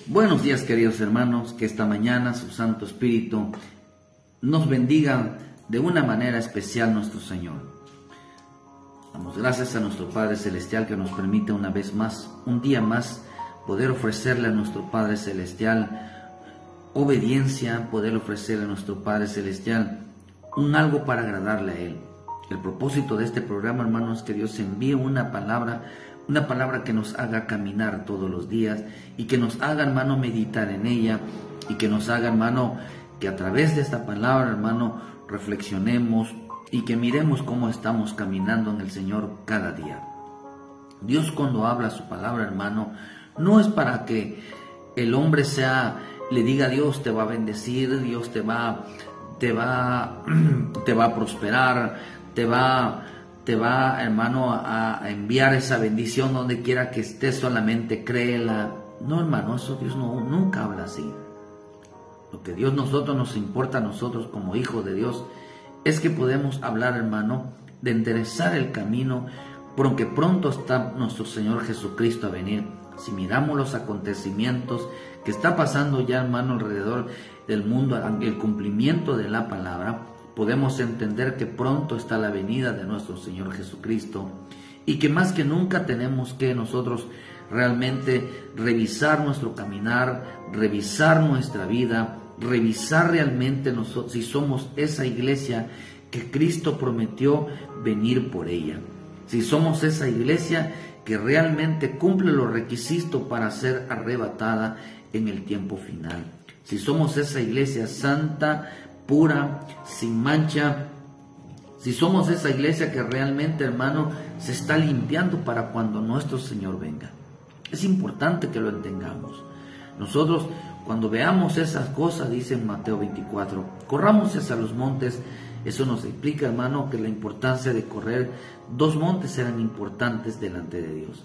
Buenos días, queridos hermanos, que esta mañana su Santo Espíritu nos bendiga de una manera especial nuestro Señor. Damos gracias a nuestro Padre Celestial que nos permite una vez más, un día más, poder ofrecerle a nuestro Padre Celestial obediencia, poder ofrecerle a nuestro Padre Celestial algo para agradarle a Él. El propósito de este programa, hermanos, es que Dios envíe una palabra que nos haga caminar todos los días y que nos haga, hermano, meditar en ella y que nos haga, hermano, que a través de esta palabra, hermano, reflexionemos y que miremos cómo estamos caminando en el Señor cada día. Dios, cuando habla su palabra, hermano, no es para que el hombre le diga: Dios te va a bendecir, Dios te va a prosperar, te va, hermano, a enviar esa bendición donde quiera que estés, solamente créela. No, hermano, eso Dios nunca habla así. Lo que nos importa a nosotros como hijos de Dios es que podemos hablar, hermano, de enderezar el camino, porque pronto está nuestro Señor Jesucristo a venir. Si miramos los acontecimientos que está pasando ya, hermano, alrededor del mundo, el cumplimiento de la palabra, podemos entender que pronto está la venida de nuestro Señor Jesucristo y que más que nunca tenemos que nosotros realmente revisar nuestro caminar, revisar nuestra vida, revisar realmente nosotros si somos esa iglesia que Cristo prometió venir por ella. Si somos esa iglesia que realmente cumple los requisitos para ser arrebatada en el tiempo final. Si somos esa iglesia santa, pura, sin mancha, si somos esa iglesia que realmente, hermano, se está limpiando para cuando nuestro Señor venga. Es importante que lo entendamos. Nosotros, cuando veamos esas cosas, dice en Mateo 24, corramos hacia los montes. Eso nos explica, hermano, que la importancia de correr. Dos montes eran importantes delante de Dios: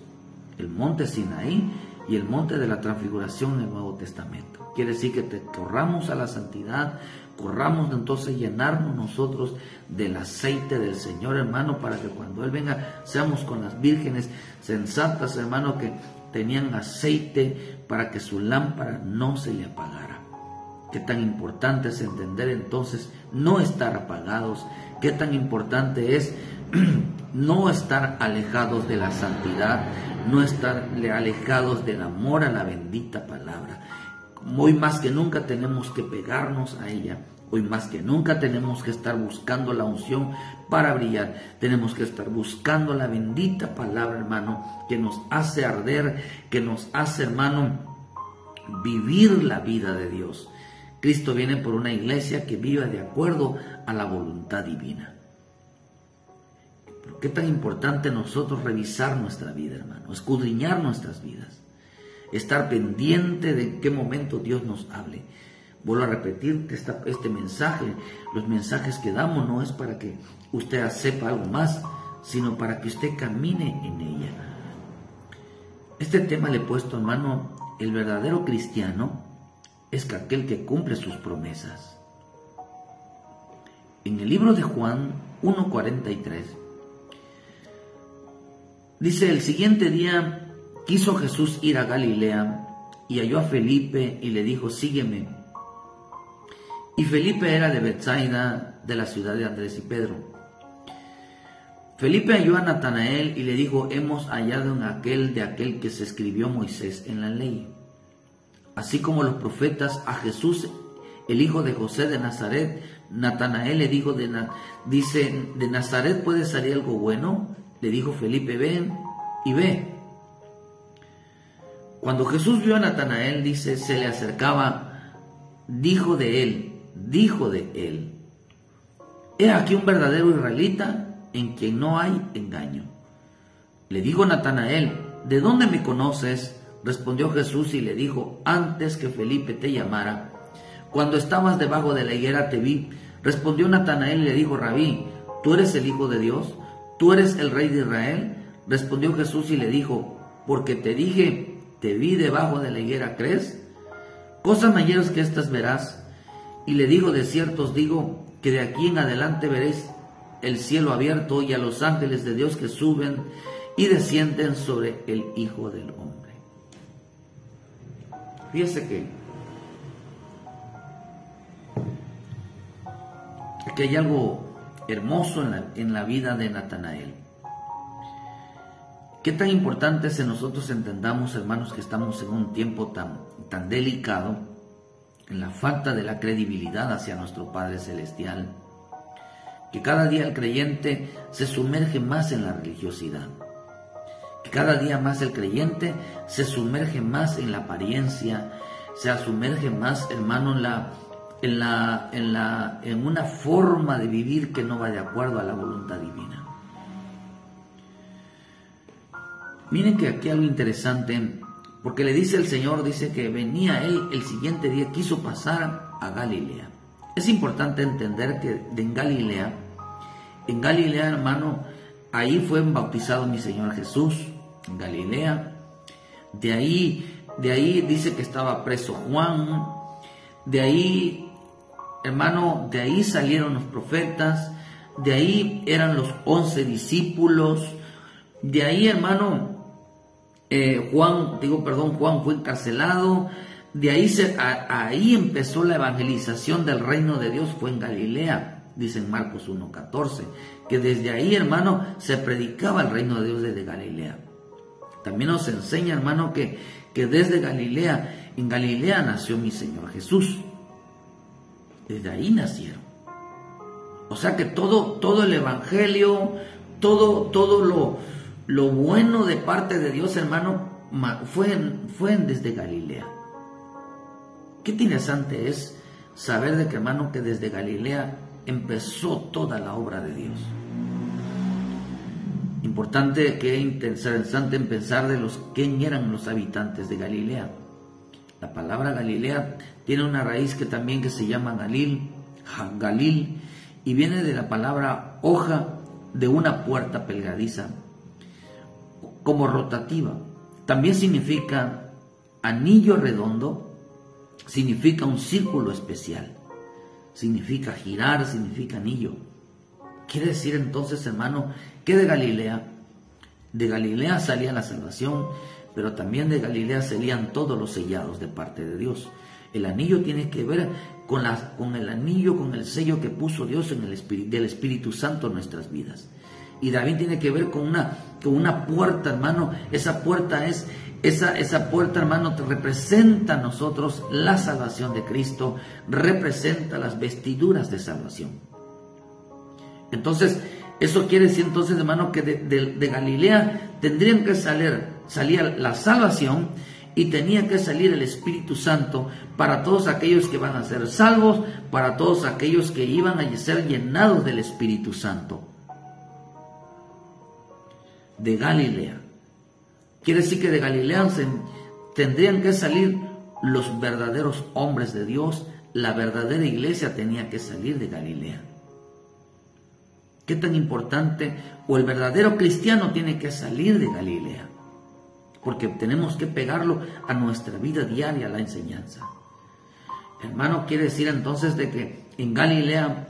el monte Sinaí y el monte de la transfiguración en el Nuevo Testamento. Quiere decir que corramos a la santidad, corramos entonces llenarnos nosotros del aceite del Señor, hermano, para que cuando Él venga seamos con las vírgenes sensatas, hermano, que tenían aceite para que su lámpara no se le apagara. Qué tan importante es entender entonces no estar apagados, qué tan importante es no estar alejados de la santidad, no estar alejados del amor a la bendita palabra. Hoy más que nunca tenemos que pegarnos a ella. Hoy más que nunca tenemos que estar buscando la unción para brillar. Tenemos que estar buscando la bendita palabra, hermano, que nos hace arder, que nos hace, hermano, vivir la vida de Dios. Cristo viene por una iglesia que viva de acuerdo a la voluntad divina. Pero qué tan importante nosotros revisar nuestra vida, hermano, escudriñar nuestras vidas, estar pendiente de en qué momento Dios nos hable. Vuelvo a repetir que este mensaje, los mensajes que damos no es para que usted sepa algo más, sino para que usted camine en ella. Este tema le he puesto, hermano: el verdadero cristiano es aquel que cumple sus promesas. En el libro de Juan 1:43 dice: el siguiente día quiso Jesús ir a Galilea y halló a Felipe y le dijo: sígueme. Y Felipe era de Betsaida, de la ciudad de Andrés y Pedro. Felipe halló a Natanael y le dijo: hemos hallado en aquel que se escribió Moisés en la ley, así como los profetas, a Jesús, el hijo de José de Nazaret. Natanael le dijo: ¿de Nazaret puede salir algo bueno? Le dijo Felipe: ven y ve. Cuando Jesús vio a Natanael, dice, se le acercaba, dijo de él: he aquí un verdadero israelita en quien no hay engaño. Le dijo Natanael: ¿de dónde me conoces? Respondió Jesús y le dijo: antes que Felipe te llamara, cuando estabas debajo de la higuera te vi. Respondió Natanael y le dijo: Rabí, ¿tú eres el Hijo de Dios? ¿Tú eres el Rey de Israel? Respondió Jesús y le dijo: porque te dije, te vi debajo de la higuera, ¿crees? Cosas mayores que estas verás. Y le dijo: de cierto os digo que de aquí en adelante veréis el cielo abierto y a los ángeles de Dios que suben y descienden sobre el Hijo del Hombre. Fíjese que hay algo hermoso en la vida de Natanael. Qué tan importante es que nosotros entendamos, hermanos, que estamos en un tiempo tan delicado, en la falta de la credibilidad hacia nuestro Padre Celestial, que cada día el creyente se sumerge más en la religiosidad, que cada día más el creyente se sumerge más en la apariencia, se sumerge más, hermano, en una forma de vivir que no va de acuerdo a la voluntad divina. Miren que aquí algo interesante, porque le dice el Señor, dice que venía él el siguiente día, quiso pasar a Galilea. Es importante entender que en Galilea, hermano, ahí fue bautizado mi Señor Jesús, en Galilea. De ahí dice que estaba preso Juan. De ahí, hermano, de ahí salieron los profetas. De ahí eran los 11 discípulos. De ahí, hermano, Juan fue encarcelado. De ahí empezó la evangelización del reino de Dios, fue en Galilea, dice en Marcos 1:14, que desde ahí, hermano, se predicaba el reino de Dios desde Galilea. También nos enseña, hermano, que desde Galilea, en Galilea nació mi Señor Jesús. Desde ahí nacieron. O sea que todo el evangelio, todo lo bueno de parte de Dios, hermano, fue desde Galilea. Qué interesante es saber de que, hermano, que desde Galilea empezó toda la obra de Dios. Qué interesante en pensar de quién eran los habitantes de Galilea. La palabra Galilea tiene una raíz que se llama Galil, y viene de la palabra hoja de una puerta pelgadiza, como rotativa. También significa anillo redondo, significa un círculo especial, significa girar, significa anillo. Quiere decir entonces, hermano, que de Galilea salía la salvación, pero también de Galilea salían todos los sellados de parte de Dios. El anillo tiene que ver con el anillo, con el sello que puso Dios del Espíritu Santo en nuestras vidas. Y también tiene que ver con una puerta, hermano. Esa puerta, hermano, representa a nosotros la salvación de Cristo, representa las vestiduras de salvación. Entonces, eso quiere decir entonces, hermano, que de Galilea tendrían que salir la salvación, y tenía que salir el Espíritu Santo para todos aquellos que van a ser salvos, para todos aquellos que iban a ser llenados del Espíritu Santo. De Galilea. Quiere decir que de Galilea tendrían que salir los verdaderos hombres de Dios, la verdadera iglesia tenía que salir de Galilea. Qué tan importante, o el verdadero cristiano tiene que salir de Galilea, porque tenemos que pegarlo a nuestra vida diaria, a la enseñanza. Hermano, quiere decir entonces de que en Galilea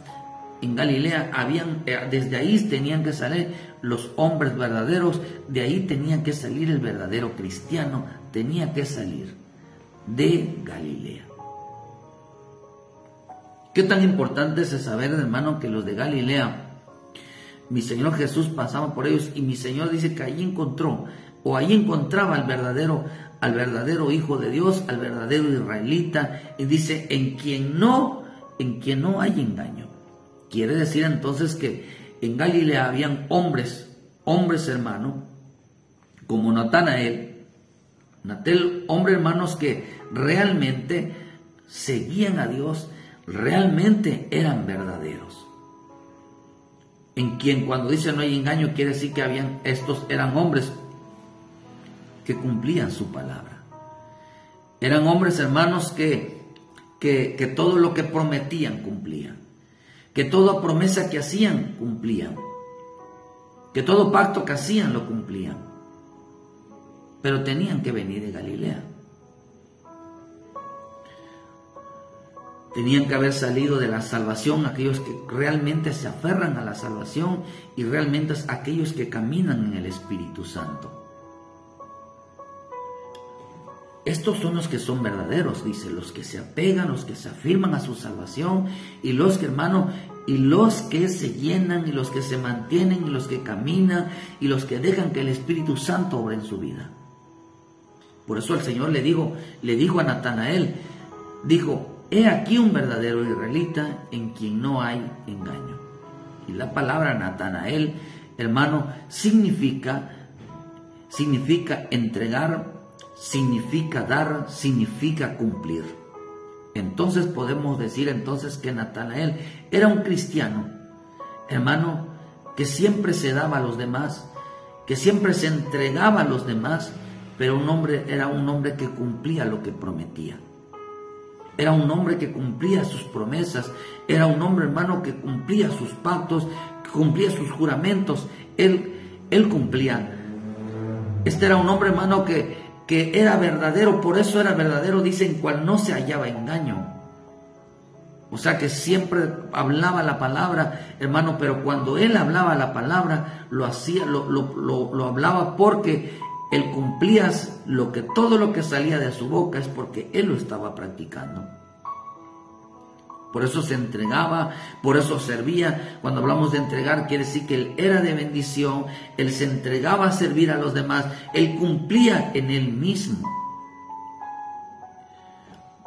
desde ahí tenían que salir los hombres verdaderos, de ahí tenían que salir el verdadero cristiano, tenía que salir de Galilea. Qué tan importante es saber, hermano, que los de Galilea, mi Señor Jesús pasaba por ellos, y mi Señor dice que allí encontraba al verdadero Hijo de Dios, al verdadero israelita, y dice en quien no hay engaño. Quiere decir entonces que en Galilea habían hombres, hermano, como Natanael, hombres, hermanos, que realmente seguían a Dios, realmente eran verdaderos. En quien, cuando dice no hay engaño, quiere decir que estos eran hombres que cumplían su palabra. Eran hombres, hermanos, que todo lo que prometían cumplían, que toda promesa que hacían cumplían, que todo pacto que hacían lo cumplían, pero tenían que venir de Galilea. Tenían que haber salido de la salvación aquellos que realmente se aferran a la salvación, y realmente aquellos que caminan en el Espíritu Santo. Estos son los que son verdaderos, dice, los que se apegan, los que se afirman a su salvación, y los que, hermano, y los que se llenan, y los que se mantienen, y los que caminan, y los que dejan que el Espíritu Santo obre en su vida. Por eso el Señor le dijo a Natanael, dijo, he aquí un verdadero israelita en quien no hay engaño. Y la palabra Natanael, hermano, significa entregar, significa dar, significa cumplir. Entonces podemos decir entonces que Natanael era un cristiano, hermano, que siempre se daba a los demás, que siempre se entregaba a los demás, pero era un hombre que cumplía lo que prometía. Era un hombre que cumplía sus promesas, era un hombre, hermano, que cumplía sus pactos, que cumplía sus juramentos. Él cumplía. Este era un hombre, hermano, que era verdadero, por eso era verdadero, dice, en cual no se hallaba engaño. O sea que siempre hablaba la palabra, hermano, pero cuando él hablaba la palabra, lo hablaba porque él cumplía todo lo que salía de su boca, es porque él lo estaba practicando. Por eso se entregaba, por eso servía. Cuando hablamos de entregar, quiere decir que él era de bendición, él se entregaba a servir a los demás, él cumplía en él mismo.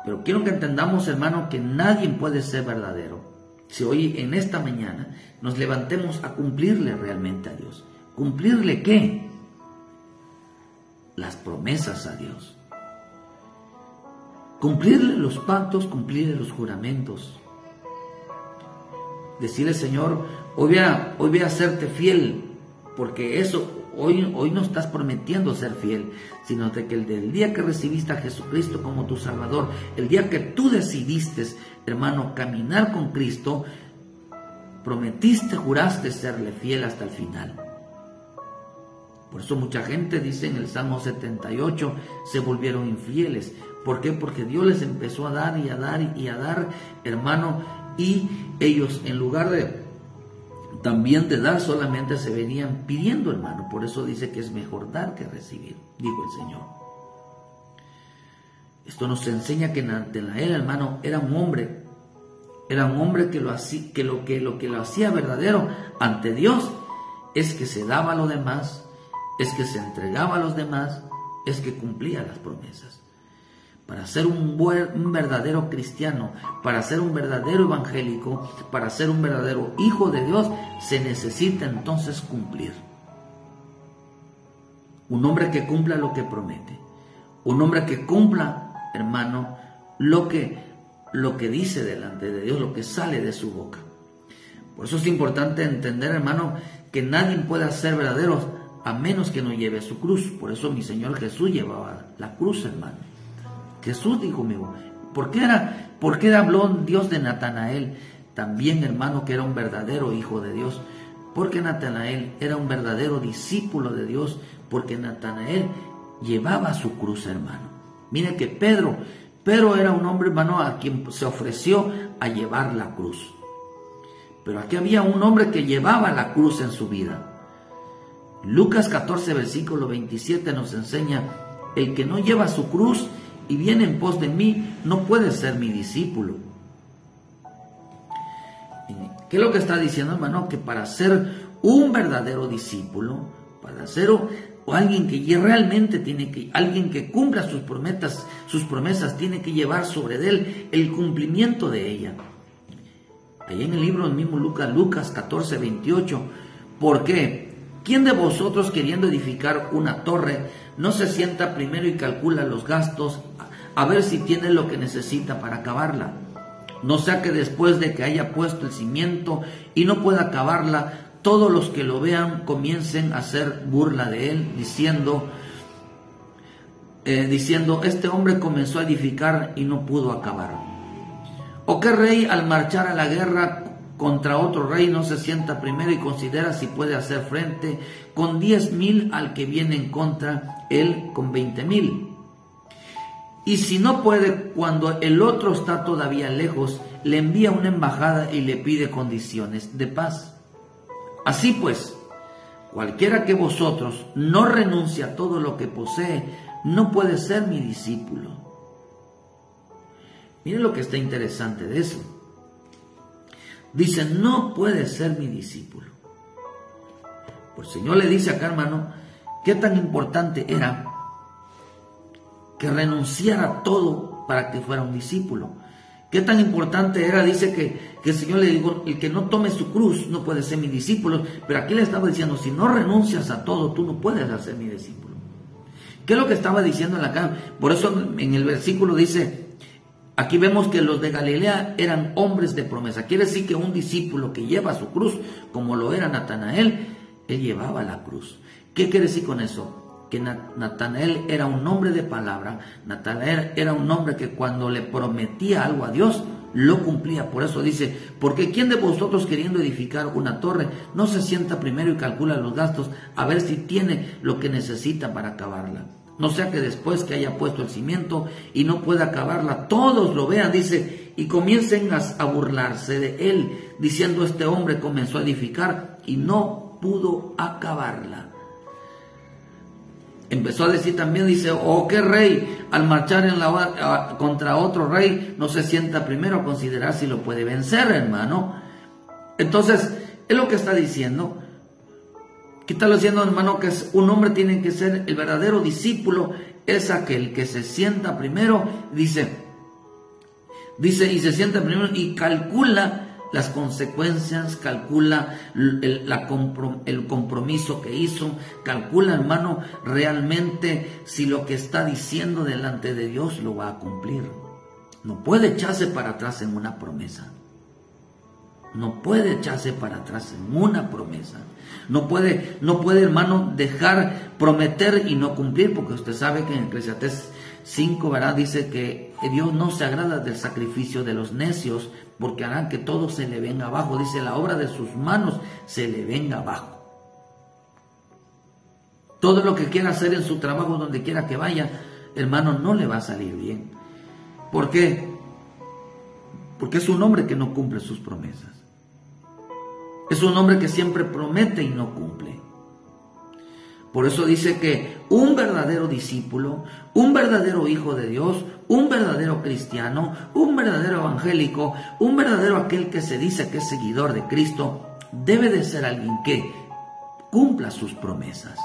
Pero quiero que entendamos, hermano, que nadie puede ser verdadero si hoy, en esta mañana, nos levantemos a cumplirle realmente a Dios. ¿Cumplirle qué? Las promesas a Dios. Cumplirle los pactos, cumplirle los juramentos. Decirle, Señor, hoy voy a serte fiel, porque eso, hoy no estás prometiendo ser fiel, sino de que el día que recibiste a Jesucristo como tu Salvador, el día que tú decidiste, hermano, caminar con Cristo, prometiste, juraste serle fiel hasta el final. Por eso mucha gente dice en el Salmo 78, se volvieron infieles. ¿Por qué? Porque Dios les empezó a dar y a dar y a dar, hermano, y ellos en lugar de también de dar solamente se venían pidiendo, hermano. Por eso dice que es mejor dar que recibir, dijo el Señor. Esto nos enseña que Natanael, hermano, era un hombre que lo que lo hacía verdadero ante Dios es que se daba a los demás, es que se entregaba a los demás, es que cumplía las promesas. Para ser un verdadero cristiano, para ser un verdadero evangélico, para ser un verdadero hijo de Dios, se necesita entonces cumplir. Un hombre que cumpla lo que promete. Un hombre que cumpla, hermano, lo que dice delante de Dios, lo que sale de su boca. Por eso es importante entender, hermano, que nadie puede ser verdadero a menos que no lleve su cruz. Por eso mi Señor Jesús llevaba la cruz, hermano. Jesús dijo, ¿por qué habló Dios de Natanael? También, hermano, que era un verdadero hijo de Dios. Porque Natanael era un verdadero discípulo de Dios. Porque Natanael llevaba su cruz, hermano. Mire que Pedro era un hombre, hermano, a quien se ofreció a llevar la cruz. Pero aquí había un hombre que llevaba la cruz en su vida. Lucas 14, versículo 27 nos enseña, el que no lleva su cruz y viene en pos de mí, no puede ser mi discípulo. ¿Qué es lo que está diciendo, hermano? Que para ser un verdadero discípulo, para ser alguien que realmente alguien que cumpla sus promesas, tiene que llevar sobre él el cumplimiento de ella. Ahí en el libro mismo Lucas 14, 28, ¿por qué? ¿Quién de vosotros, queriendo edificar una torre, no se sienta primero y calcula los gastos a ver si tiene lo que necesita para acabarla? No sea que después de que haya puesto el cimiento y no pueda acabarla, todos los que lo vean comiencen a hacer burla de él, diciendo, este hombre comenzó a edificar y no pudo acabar. ¿O qué rey al marchar a la guerra contra otro rey no se sienta primero y considera si puede hacer frente con 10,000 al que viene en contra él con 20,000? Y si no puede, cuando el otro está todavía lejos, le envía una embajada y le pide condiciones de paz. Así pues, cualquiera que vosotros no renuncie a todo lo que posee no puede ser mi discípulo. Miren lo que está interesante de eso. Dice, no puede ser mi discípulo. Pues el Señor le dice acá, hermano, qué tan importante era que renunciara a todo para que fuera un discípulo. Qué tan importante era, dice que el Señor le dijo, el que no tome su cruz no puede ser mi discípulo. Pero aquí le estaba diciendo, si no renuncias a todo, tú no puedes ser mi discípulo. ¿Qué es lo que estaba diciendo en la cara? Por eso en el versículo dice, aquí vemos que los de Galilea eran hombres de promesa. Quiere decir que un discípulo que lleva su cruz, como lo era Natanael, él llevaba la cruz. ¿Qué quiere decir con eso? Que Natanael era un hombre de palabra. Natanael era un hombre que cuando le prometía algo a Dios, lo cumplía. Por eso dice, porque ¿quién de vosotros queriendo edificar una torre no se sienta primero y calcula los gastos a ver si tiene lo que necesita para acabarla? No sea que después que haya puesto el cimiento y no pueda acabarla, todos lo vean, dice, y comiencen a burlarse de él, diciendo, este hombre comenzó a edificar y no pudo acabarla. Empezó a decir también, dice, oh, qué rey, al marchar contra otro rey, no se sienta primero a considerar si lo puede vencer, hermano. Entonces, es lo que está diciendo. ¿Qué está diciendo, hermano? Que un hombre tiene que ser el verdadero discípulo, es aquel que se sienta primero, dice, y se sienta primero y calcula las consecuencias, calcula el compromiso que hizo, calcula, hermano, realmente si lo que está diciendo delante de Dios lo va a cumplir. No puede echarse para atrás en una promesa. No puede echarse para atrás en una promesa. No puede, hermano, dejar prometer y no cumplir, porque usted sabe que en Eclesiastés 5, ¿verdad? Dice que Dios no se agrada del sacrificio de los necios, porque harán que todo se le venga abajo. Dice, la obra de sus manos se le venga abajo. Todo lo que quiera hacer en su trabajo, donde quiera que vaya, hermano, no le va a salir bien. ¿Por qué? Porque es un hombre que no cumple sus promesas. Es un hombre que siempre promete y no cumple. Por eso dice que un verdadero discípulo, un verdadero hijo de Dios, un verdadero cristiano, un verdadero evangélico, un verdadero aquel que se dice que es seguidor de Cristo, debe de ser alguien que cumpla sus promesas.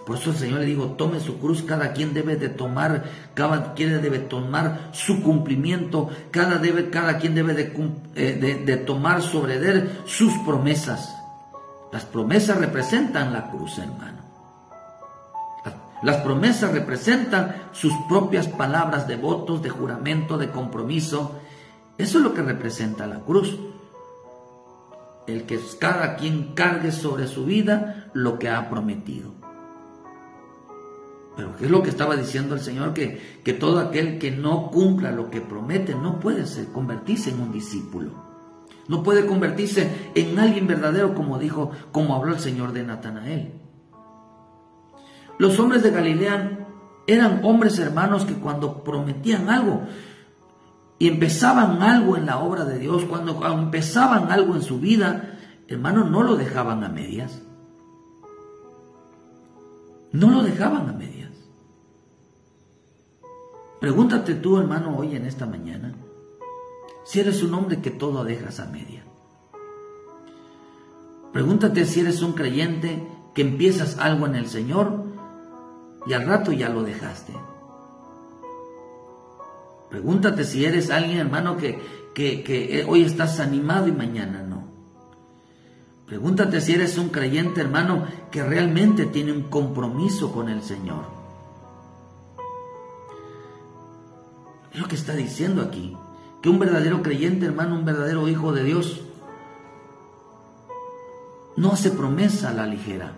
Por eso el Señor le digo, tome su cruz, cada quien debe de tomar su cumplimiento, cada quien debe de tomar sobre él sus promesas. Las promesas representan la cruz, hermano. Las promesas representan sus propias palabras de votos, de juramento, de compromiso. Eso es lo que representa la cruz. El que cada quien cargue sobre su vida lo que ha prometido. Pero ¿qué es lo que estaba diciendo el Señor? Que todo aquel que no cumpla lo que promete no puede convertirse en un discípulo. No puede convertirse en alguien verdadero, como habló el Señor de Natanael. Los hombres de Galilea eran hombres, hermanos, que cuando prometían algo y empezaban algo en la obra de Dios, cuando empezaban algo en su vida, hermanos, no lo dejaban a medias. No lo dejaban a medias. Pregúntate tú, hermano, hoy en esta mañana, si eres un hombre que todo dejas a media. Pregúntate si eres un creyente que empiezas algo en el Señor y al rato ya lo dejaste. Pregúntate si eres alguien, hermano, que hoy estás animado y mañana no. Pregúntate si eres un creyente, hermano, que realmente tiene un compromiso con el Señor. Es lo que está diciendo aquí. Que un verdadero creyente, hermano, un verdadero hijo de Dios, no hace promesa a la ligera.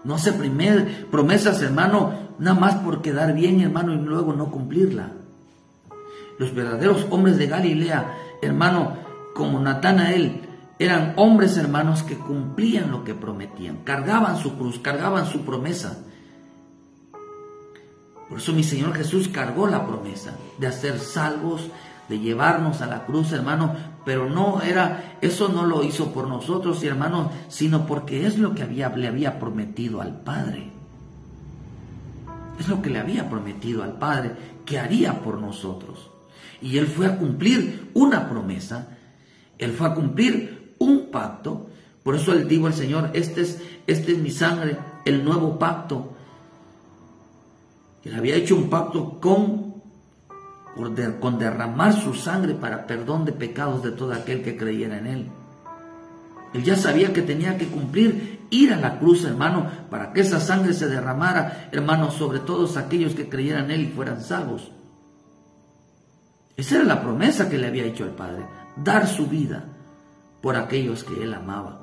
No hace promesas, hermano, nada más por quedar bien, hermano, y luego no cumplirla. Los verdaderos hombres de Galilea, hermano, como Natanael, eran hombres, hermanos, que cumplían lo que prometían. Cargaban su cruz, cargaban su promesa. Por eso mi Señor Jesús cargó la promesa de hacer salvos, de llevarnos a la cruz, hermano, pero eso no lo hizo por nosotros, hermanos, sino porque es lo que le había prometido al Padre. Es lo que le había prometido al Padre que haría por nosotros. Y Él fue a cumplir una promesa, Él fue a cumplir un pacto. Por eso le digo al Señor, este es mi sangre, el nuevo pacto. Él había hecho un pacto con derramar su sangre para perdón de pecados de todo aquel que creyera en Él. Él ya sabía que tenía que cumplir, ir a la cruz, hermano, para que esa sangre se derramara, hermano, sobre todos aquellos que creyeran en Él y fueran salvos. Esa era la promesa que le había hecho al Padre, dar su vida por aquellos que Él amaba.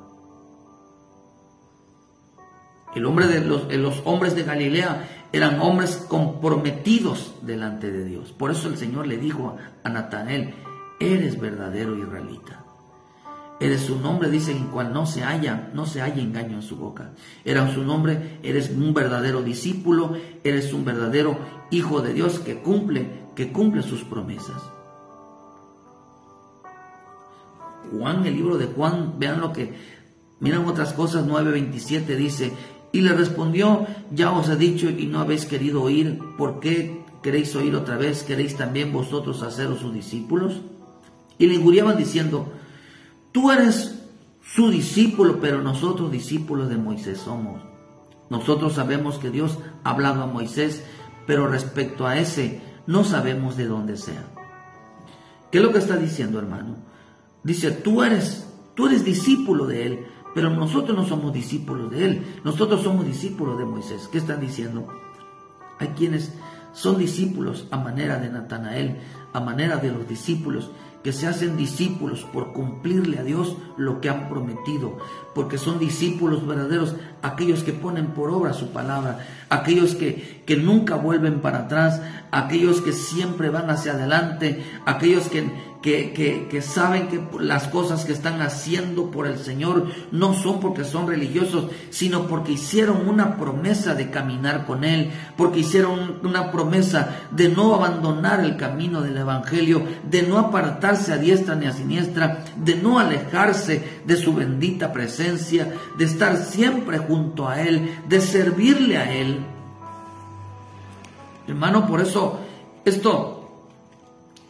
Los hombres de Galilea eran hombres comprometidos delante de Dios. Por eso el Señor le dijo a Natanael, eres verdadero israelita. Eres un hombre, dice, en cual no se halla engaño en su boca. Era su nombre, eres un verdadero discípulo, eres un verdadero hijo de Dios que cumple sus promesas. Juan, el libro de Juan, miran otras cosas, 9:27 dice, y le respondió, ya os he dicho y no habéis querido oír, ¿por qué queréis oír otra vez? ¿Queréis también vosotros haceros sus discípulos? Y le injuriaban diciendo, tú eres su discípulo, pero nosotros discípulos de Moisés somos. Nosotros sabemos que Dios ha hablado a Moisés, pero respecto a ese no sabemos de dónde sea. ¿Qué es lo que está diciendo, hermano? Dice, tú eres discípulo de Él, pero nosotros no somos discípulos de Él. Nosotros somos discípulos de Moisés. ¿Qué están diciendo? Hay quienes son discípulos a manera de Natanael, a manera de los discípulos, que se hacen discípulos por cumplirle a Dios lo que han prometido, porque son discípulos verdaderos, aquellos que ponen por obra su palabra, aquellos que nunca vuelven para atrás, aquellos que siempre van hacia adelante, aquellos que saben que las cosas que están haciendo por el Señor no son porque son religiosos, sino porque hicieron una promesa de caminar con Él, porque hicieron una promesa de no abandonar el camino del Evangelio, de no apartarse a diestra ni a siniestra, de no alejarse de su bendita presencia, de estar siempre junto a Él, de servirle a Él. Hermano, por eso esto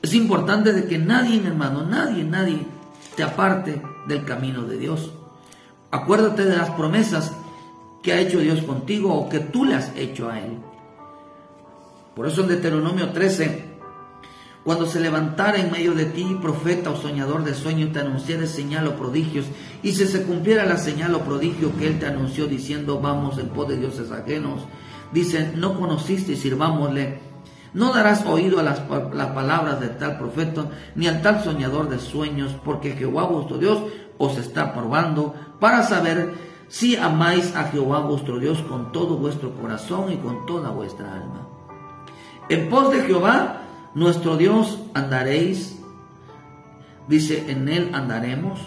es importante de que nadie, hermano, nadie te aparte del camino de Dios. Acuérdate de las promesas que ha hecho Dios contigo o que tú le has hecho a Él. Por eso en Deuteronomio 13, cuando se levantara en medio de ti profeta o soñador de sueño, te anunciara señal o prodigios, y si se cumpliera la señal o prodigio que Él te anunció diciendo, vamos en pos de dioses ajenos, dice, no conociste y sirvámosle. No darás oído a las palabras de tal profeta, ni al tal soñador de sueños, porque Jehová vuestro Dios os está probando para saber si amáis a Jehová vuestro Dios con todo vuestro corazón y con toda vuestra alma. En pos de Jehová nuestro Dios andaréis, dice, en Él andaremos,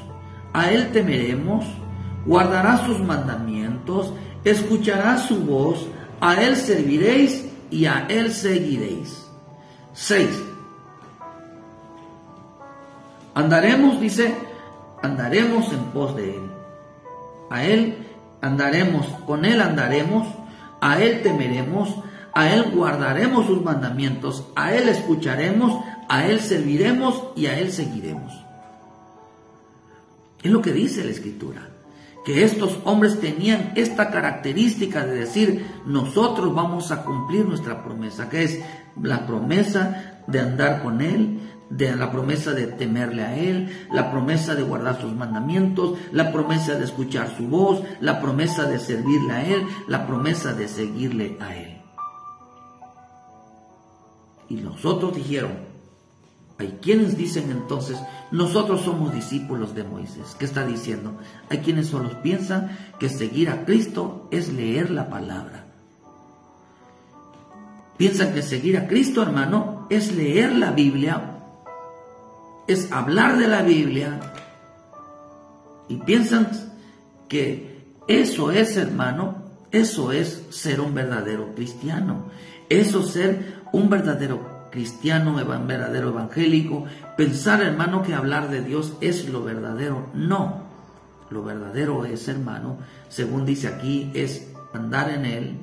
a Él temeremos, guardarás sus mandamientos, escucharás su voz, a Él serviréis y a Él seguiréis. 6. Andaremos, dice, andaremos en pos de Él. A Él andaremos, con Él andaremos, a Él temeremos, a Él guardaremos sus mandamientos, a Él escucharemos, a Él serviremos y a Él seguiremos. Es lo que dice la Escritura. Que estos hombres tenían esta característica de decir, nosotros vamos a cumplir nuestra promesa, que es la promesa de andar con Él, de la promesa de temerle a Él, la promesa de guardar sus mandamientos, la promesa de escuchar su voz, la promesa de servirle a Él, la promesa de seguirle a Él. Y nosotros dijeron, hay quienes dicen entonces, nosotros somos discípulos de Moisés. ¿Qué está diciendo? Hay quienes solo piensan que seguir a Cristo es leer la palabra. Piensan que seguir a Cristo, hermano, es leer la Biblia, es hablar de la Biblia. Y piensan que eso es, hermano, eso es ser un verdadero cristiano. Eso es ser un verdadero cristiano, un verdadero evangélico. Pensar, hermano, que hablar de Dios es lo verdadero. No, lo verdadero es, hermano, según dice aquí, es andar en Él,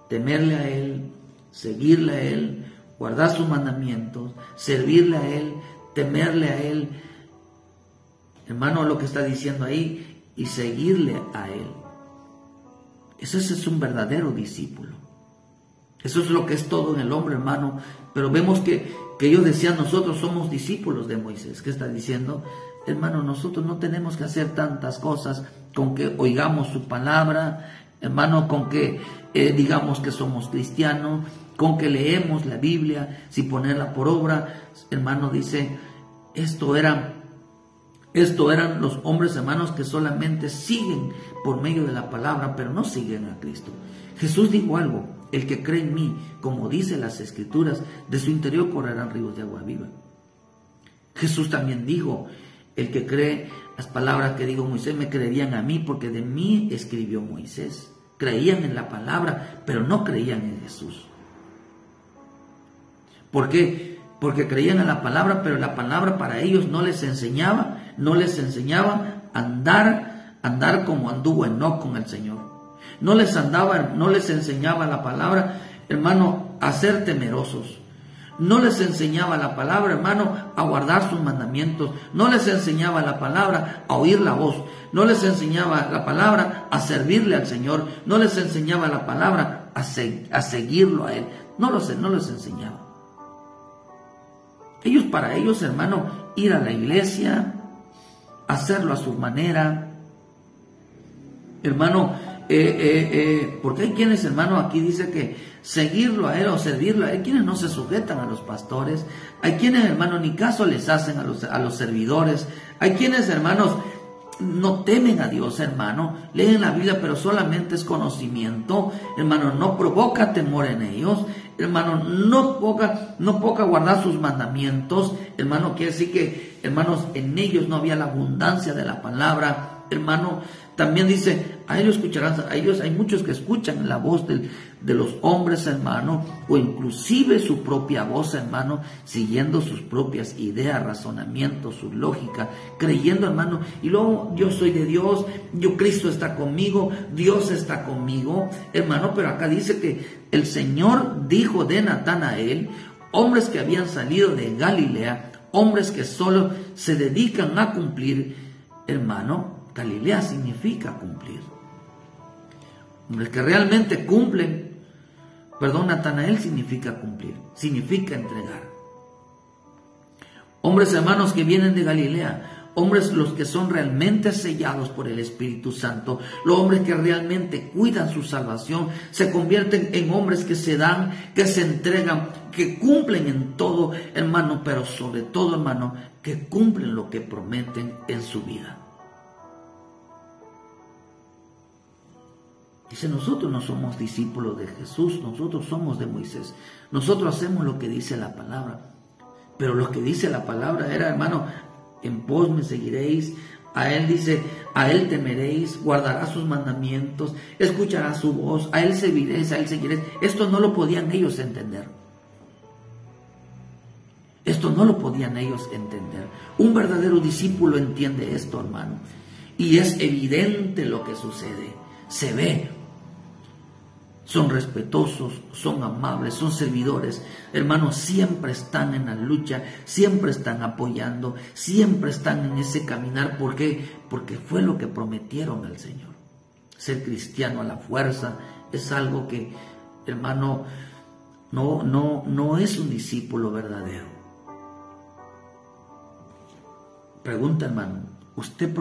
temerle a Él, seguirle a Él, guardar sus mandamientos, servirle a Él, temerle a Él. Hermano, lo que está diciendo ahí, y seguirle a Él. Ese es un verdadero discípulo. Eso es lo que es todo en el hombre, hermano. Pero vemos que ellos decían, nosotros somos discípulos de Moisés. ¿Qué está diciendo? Hermano, nosotros no tenemos que hacer tantas cosas con que oigamos su palabra, hermano, con que digamos que somos cristianos, con que leemos la Biblia, sin ponerla por obra. Hermano, dice, esto eran los hombres, hermanos, que solamente siguen por medio de la palabra, pero no siguen a Cristo. Jesús dijo algo: el que cree en mí, como dice las Escrituras, de su interior correrán ríos de agua viva. Jesús también dijo: el que cree las palabras que digo Moisés, me creerían a mí, porque de mí escribió Moisés. Creían en la palabra, pero no creían en Jesús. ¿Por qué? Porque creían en la palabra, pero la palabra para ellos no les enseñaba a andar como anduvo Enoc con el Señor. No les enseñaba la palabra, hermano, a ser temerosos. No les enseñaba la palabra, hermano, a guardar sus mandamientos. No les enseñaba la palabra a oír la voz. No les enseñaba la palabra a servirle al Señor. No les enseñaba la palabra a seguirlo a Él. No les enseñaba. Para ellos, hermano, ir a la iglesia, hacerlo a su manera, hermano, porque hay quienes, hermano, aquí dice que seguirlo a Él o servirlo a Él, quienes no se sujetan a los pastores, hay quienes, hermano, ni caso les hacen a los servidores, hay quienes, hermanos, no temen a Dios, hermano, leen la Biblia, pero solamente es conocimiento, hermano, no provoca temor en ellos, hermano, no poca guardar sus mandamientos, hermano, quiere decir que, hermanos, en ellos no había la abundancia de la palabra, hermano. También dice, a ellos escucharán, a ellos hay muchos que escuchan la voz de los hombres, hermano, o inclusive su propia voz, hermano, siguiendo sus propias ideas, razonamientos, su lógica, creyendo, hermano, y luego yo soy de Dios, Cristo está conmigo, Dios está conmigo, hermano, pero acá dice que el Señor dijo de Natanael, hombres que habían salido de Galilea, hombres que solo se dedican a cumplir, hermano. Galilea significa cumplir. Hombres que realmente cumplen. Natanael significa cumplir, significa entregar. Hombres, hermanos, que vienen de Galilea, hombres los que son realmente sellados por el Espíritu Santo, los hombres que realmente cuidan su salvación, se convierten en hombres que se dan, que se entregan, que cumplen en todo, hermano, pero sobre todo, hermano, que cumplen lo que prometen en su vida. Dice, nosotros no somos discípulos de Jesús, nosotros somos de Moisés. Nosotros hacemos lo que dice la palabra. Pero lo que dice la palabra era, hermano, en pos me seguiréis. A Él dice, a Él temeréis, guardará sus mandamientos, escuchará su voz, a Él serviréis, a Él seguiréis. Esto no lo podían ellos entender. Esto no lo podían ellos entender. Un verdadero discípulo entiende esto, hermano. Y es evidente lo que sucede. Se ve. Son respetuosos, son amables, son servidores. Hermanos, siempre están en la lucha, siempre están apoyando, siempre están en ese caminar. ¿Por qué? Porque fue lo que prometieron al Señor. Ser cristiano a la fuerza es algo que, hermano, no es un discípulo verdadero. Pregunta, hermano, ¿usted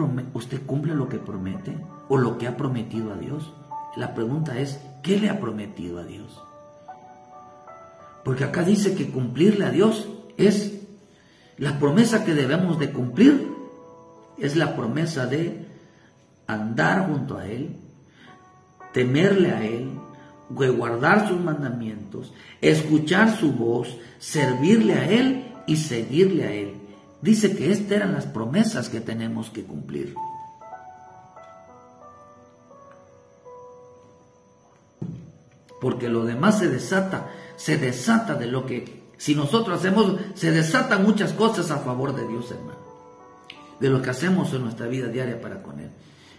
cumple lo que promete o lo que ha prometido a Dios? La pregunta es, ¿qué le ha prometido a Dios? Porque acá dice que cumplirle a Dios es la promesa que debemos de cumplir, es la promesa de andar junto a Él, temerle a Él, guardar sus mandamientos, escuchar su voz, servirle a Él y seguirle a Él. Dice que estas eran las promesas que tenemos que cumplir. Porque lo demás se desata de lo que, si nosotros hacemos, se desatan muchas cosas a favor de Dios, hermano, de lo que hacemos en nuestra vida diaria para con Él.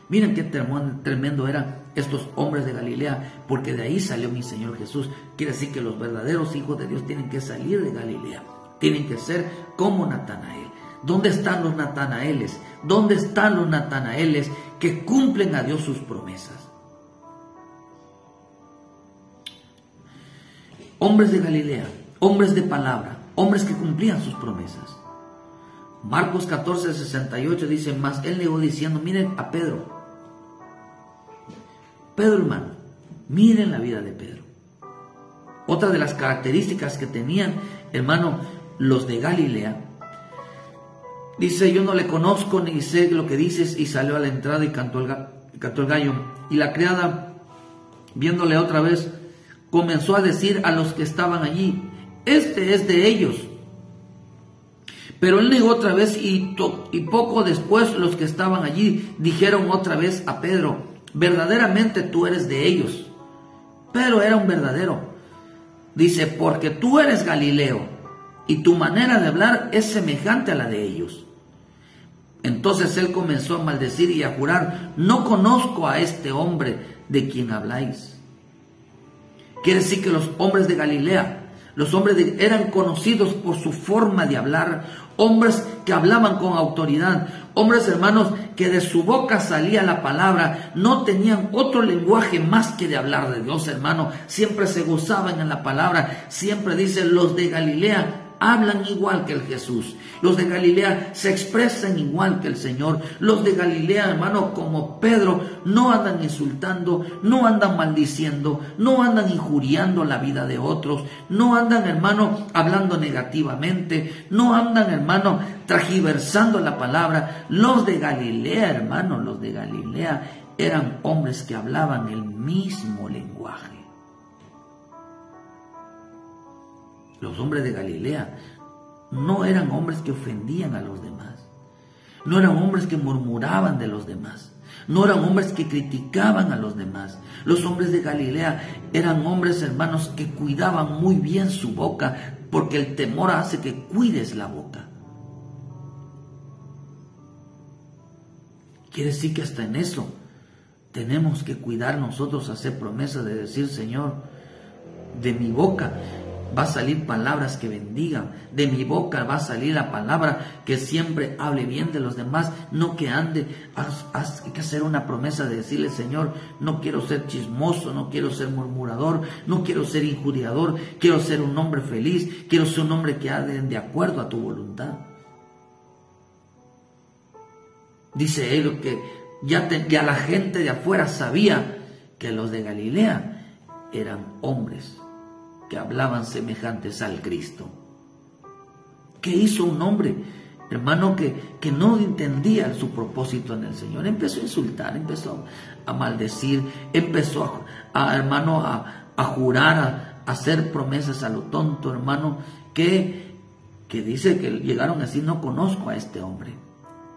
Miren qué tremendo era estos hombres de Galilea, porque de ahí salió mi Señor Jesús. Quiere decir que los verdaderos hijos de Dios tienen que salir de Galilea, tienen que ser como Natanael. ¿Dónde están los Natanaeles? ¿Dónde están los Natanaeles que cumplen a Dios sus promesas? Hombres de Galilea, hombres de palabra, hombres que cumplían sus promesas. Marcos 14:68 dice, más él negó diciendo, miren a Pedro, hermano, miren la vida de Pedro. Otra de las características que tenían, hermano, los de Galilea, dice, yo no le conozco ni sé lo que dices, y salió a la entrada y cantó el gallo. Y la criada, viéndole otra vez, comenzó a decir a los que estaban allí, este es de ellos. Pero él negó otra vez y poco después los que estaban allí dijeron otra vez a Pedro, verdaderamente tú eres de ellos. Pero era un verdadero. Dice, porque tú eres Galileo y tu manera de hablar es semejante a la de ellos. Entonces él comenzó a maldecir y a jurar, no conozco a este hombre de quien habláis. Quiere decir que los hombres de Galilea, eran conocidos por su forma de hablar, hombres que hablaban con autoridad, hombres, hermanos, que de su boca salía la palabra, no tenían otro lenguaje más que de hablar de Dios, hermano, siempre se gozaban en la palabra, siempre dicen los de Galilea hablan igual que el Jesús. Los de Galilea se expresan igual que el Señor. Los de Galilea, hermano, como Pedro, no andan insultando, no andan maldiciendo, no andan injuriando la vida de otros, no andan, hermano, hablando negativamente, no andan, hermano, tragiversando la palabra. Los de Galilea, hermano, los de Galilea eran hombres que hablaban el mismo lenguaje. Los hombres de Galilea no eran hombres que ofendían a los demás, no eran hombres que murmuraban de los demás, no eran hombres que criticaban a los demás. Los hombres de Galilea eran hombres, hermanos, que cuidaban muy bien su boca, porque el temor hace que cuides la boca. Quiere decir que hasta en eso tenemos que cuidar nosotros, hacer promesas de decir, Señor, de mi boca va a salir palabras que bendigan, de mi boca va a salir la palabra que siempre hable bien de los demás, no que ande. Hay que hacer una promesa de decirle, Señor, no quiero ser chismoso, no quiero ser murmurador, no quiero ser injuriador, quiero ser un hombre feliz, quiero ser un hombre que ande de acuerdo a tu voluntad. Dice él que ya la gente de afuera sabía que los de Galilea eran hombres que hablaban semejantes al Cristo. ¿Qué hizo un hombre, hermano, que no entendía su propósito en el Señor? Empezó a insultar, empezó a maldecir, empezó a jurar, a hacer promesas a lo tonto, hermano, que dice que llegaron así, no conozco a este hombre,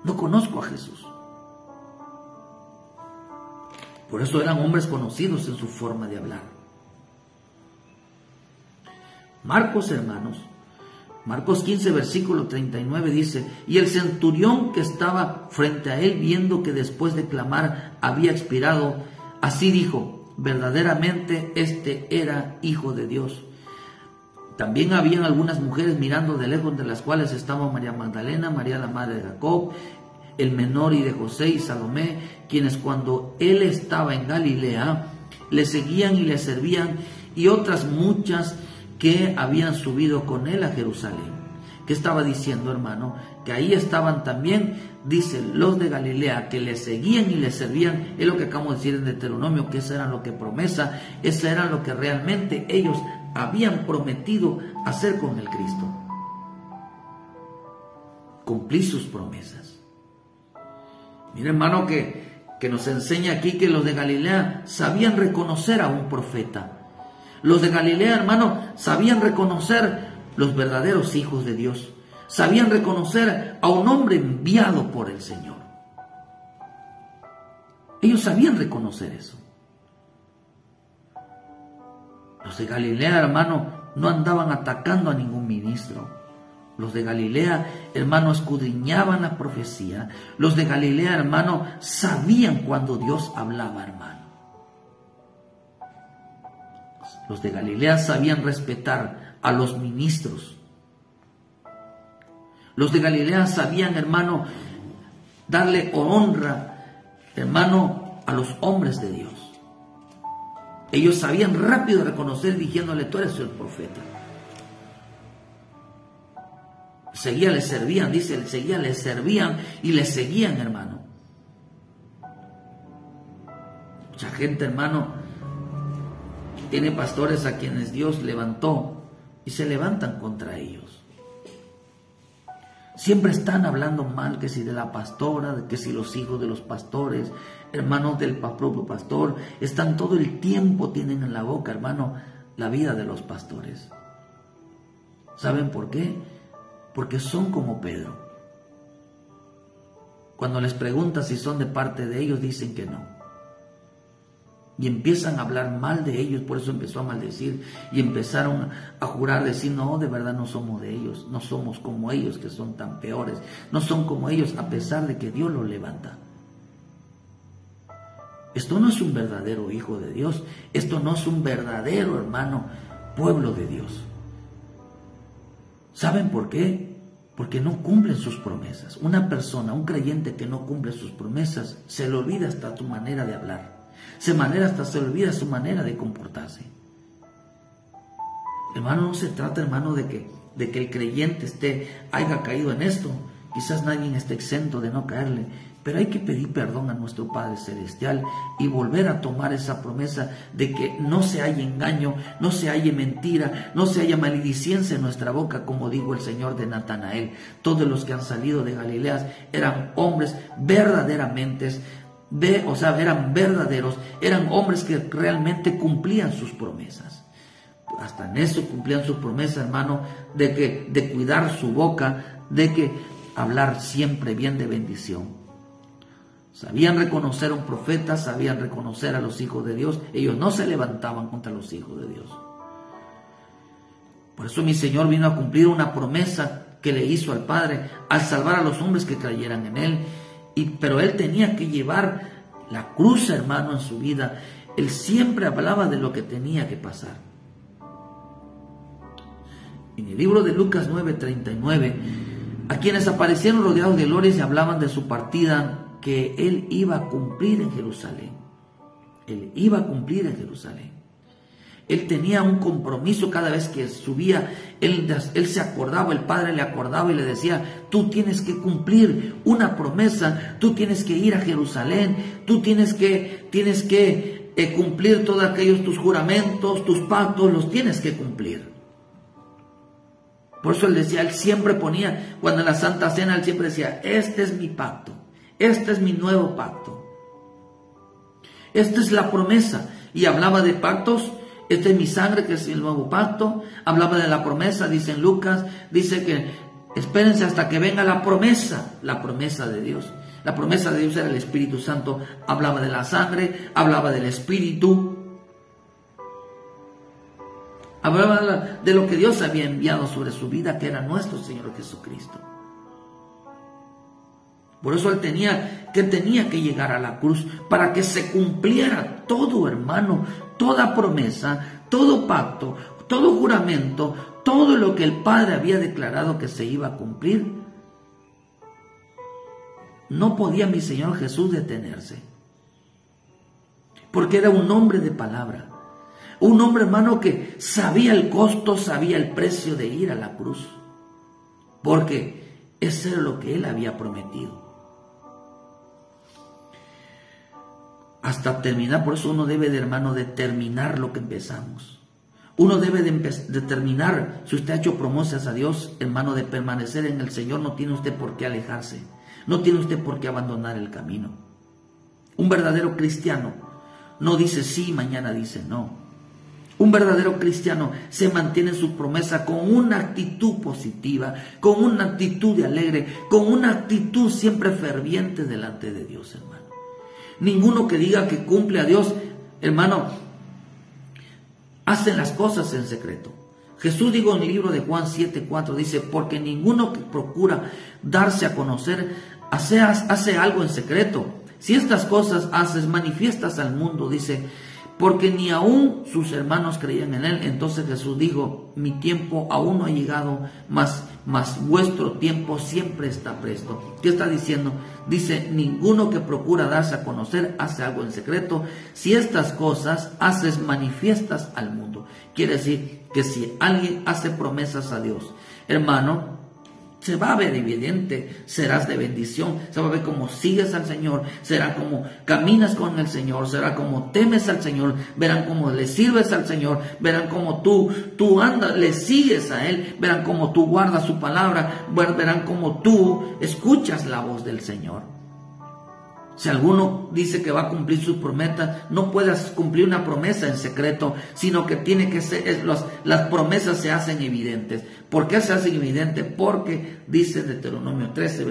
no conozco a Jesús. Por eso eran hombres conocidos en su forma de hablar. Marcos, hermanos, Marcos 15, versículo 39 dice, y el centurión que estaba frente a él, viendo que después de clamar había expirado, así dijo, verdaderamente este era Hijo de Dios. También habían algunas mujeres mirando de lejos, de las cuales estaban María Magdalena, María la madre de Jacob, el menor y de José y Salomé, quienes cuando él estaba en Galilea le seguían y le servían, y otras muchas que habían subido con él a Jerusalén. ¿Qué estaba diciendo, hermano? Que ahí estaban también, dice, los de Galilea, que le seguían y le servían. Es lo que acabamos de decir en Deuteronomio, que eso era lo que promesa, eso era lo que realmente ellos habían prometido hacer con el Cristo. Cumplir sus promesas. Mira, hermano, que nos enseña aquí que los de Galilea sabían reconocer a un profeta. Los de Galilea, hermano, sabían reconocer los verdaderos hijos de Dios. Sabían reconocer a un hombre enviado por el Señor. Ellos sabían reconocer eso. Los de Galilea, hermano, no andaban atacando a ningún ministro. Los de Galilea, hermano, escudriñaban la profecía. Los de Galilea, hermano, sabían cuando Dios hablaba, hermano. Los de Galilea sabían respetar a los ministros. Los de Galilea sabían, hermano, darle honra, hermano, a los hombres de Dios. Ellos sabían rápido reconocer diciéndole: tú eres el profeta. Seguía, le servían, dice, seguía, le servían y le seguían, hermano. Mucha gente, hermano, tiene pastores a quienes Dios levantó y se levantan contra ellos. Siempre están hablando mal, que si de la pastora, que si los hijos de los pastores, hermanos del propio pastor, están todo el tiempo, tienen en la boca, hermano, la vida de los pastores. ¿Saben por qué? Porque son como Pedro. Cuando les preguntas si son de parte de ellos, dicen que no. Y empiezan a hablar mal de ellos, por eso empezó a maldecir y empezaron a jurar, decir: no, de verdad no somos de ellos, no somos como ellos que son tan peores, no son como ellos a pesar de que Dios los levanta. Esto no es un verdadero hijo de Dios, esto no es un verdadero, hermano, pueblo de Dios. ¿Saben por qué? Porque no cumplen sus promesas. Una persona, un creyente que no cumple sus promesas, se le olvida hasta su manera de hablar. Se le olvida su manera de comportarse. Hermano, no se trata, hermano, de que el creyente haya caído en esto. Quizás nadie esté exento de no caerle, pero hay que pedir perdón a nuestro Padre Celestial y volver a tomar esa promesa de que no se haya engaño, no se haya mentira, no se haya maledicencia en nuestra boca, como dijo el Señor de Natanael. Todos los que han salido de Galilea eran hombres verdaderamente, eran verdaderos, eran hombres que realmente cumplían sus promesas. Hasta en eso cumplían su promesa, hermano, de cuidar su boca, de que hablar siempre bien de bendición. Sabían reconocer a un profeta, sabían reconocer a los hijos de Dios. Ellos no se levantaban contra los hijos de Dios. Por eso mi Señor vino a cumplir una promesa que le hizo al Padre al salvar a los hombres que creyeran en Él. Pero Él tenía que llevar la cruz, hermano, en su vida. Él siempre hablaba de lo que tenía que pasar. En el libro de Lucas 9:39, a quienes aparecieron rodeados de gloria y hablaban de su partida, que Él iba a cumplir en Jerusalén. Él iba a cumplir en Jerusalén. Él tenía un compromiso cada vez que subía. Él se acordaba, el Padre le acordaba y le decía: tú tienes que cumplir una promesa, tú tienes que ir a Jerusalén, tú tienes que cumplir todos aquellos tus juramentos, tus pactos, los tienes que cumplir. Por eso él decía, él siempre ponía, cuando en la Santa Cena, él siempre decía: este es mi pacto, este es mi nuevo pacto, esta es la promesa. Y hablaba de pactos. Esta es mi sangre, que es el nuevo pacto. Hablaba de la promesa, dice en Lucas, dice que espérense hasta que venga la promesa de Dios. La promesa de Dios era el Espíritu Santo. Hablaba de la sangre, hablaba del Espíritu. Hablaba de lo que Dios había enviado sobre su vida, que era nuestro Señor Jesucristo. Por eso él tenía que llegar a la cruz para que se cumpliera todo, hermano, toda promesa, todo pacto, todo juramento, todo lo que el Padre había declarado que se iba a cumplir. No podía mi Señor Jesús detenerse, porque era un hombre de palabra, un hombre, hermano, que sabía el costo, sabía el precio de ir a la cruz, porque eso era lo que él había prometido. Hasta terminar. Por eso uno debe de, hermano, de terminar lo que empezamos. Uno debe de terminar. Si usted ha hecho promesas a Dios, hermano, de permanecer en el Señor, no tiene usted por qué alejarse. No tiene usted por qué abandonar el camino. Un verdadero cristiano no dice sí, mañana dice no. Un verdadero cristiano se mantiene en su promesa con una actitud positiva, con una actitud de alegre, con una actitud siempre ferviente delante de Dios, hermano. Ninguno que diga que cumple a Dios, hermano, hacen las cosas en secreto. Jesús dijo en el libro de Juan 7:4, dice: porque ninguno que procura darse a conocer hace algo en secreto. Si estas cosas haces, manifiestas al mundo, dice, porque ni aún sus hermanos creían en él. Entonces Jesús dijo: mi tiempo aún no ha llegado, mas vuestro tiempo siempre está presto. ¿Qué está diciendo? Dice: ninguno que procura darse a conocer hace algo en secreto. Si estas cosas haces manifiestas al mundo. Quiere decir que si alguien hace promesas a Dios, hermano, se va a ver evidente, serás de bendición, se va a ver como sigues al Señor, será como caminas con el Señor, será como temes al Señor, verán como le sirves al Señor, verán como tú andas, le sigues a Él, verán como tú guardas su palabra, verán como tú escuchas la voz del Señor. Si alguno dice que va a cumplir sus promesas, no puedes cumplir una promesa en secreto, sino que tiene que ser, las promesas se hacen evidentes. ¿Por qué se hacen evidentes? Porque dice Deuteronomio 13,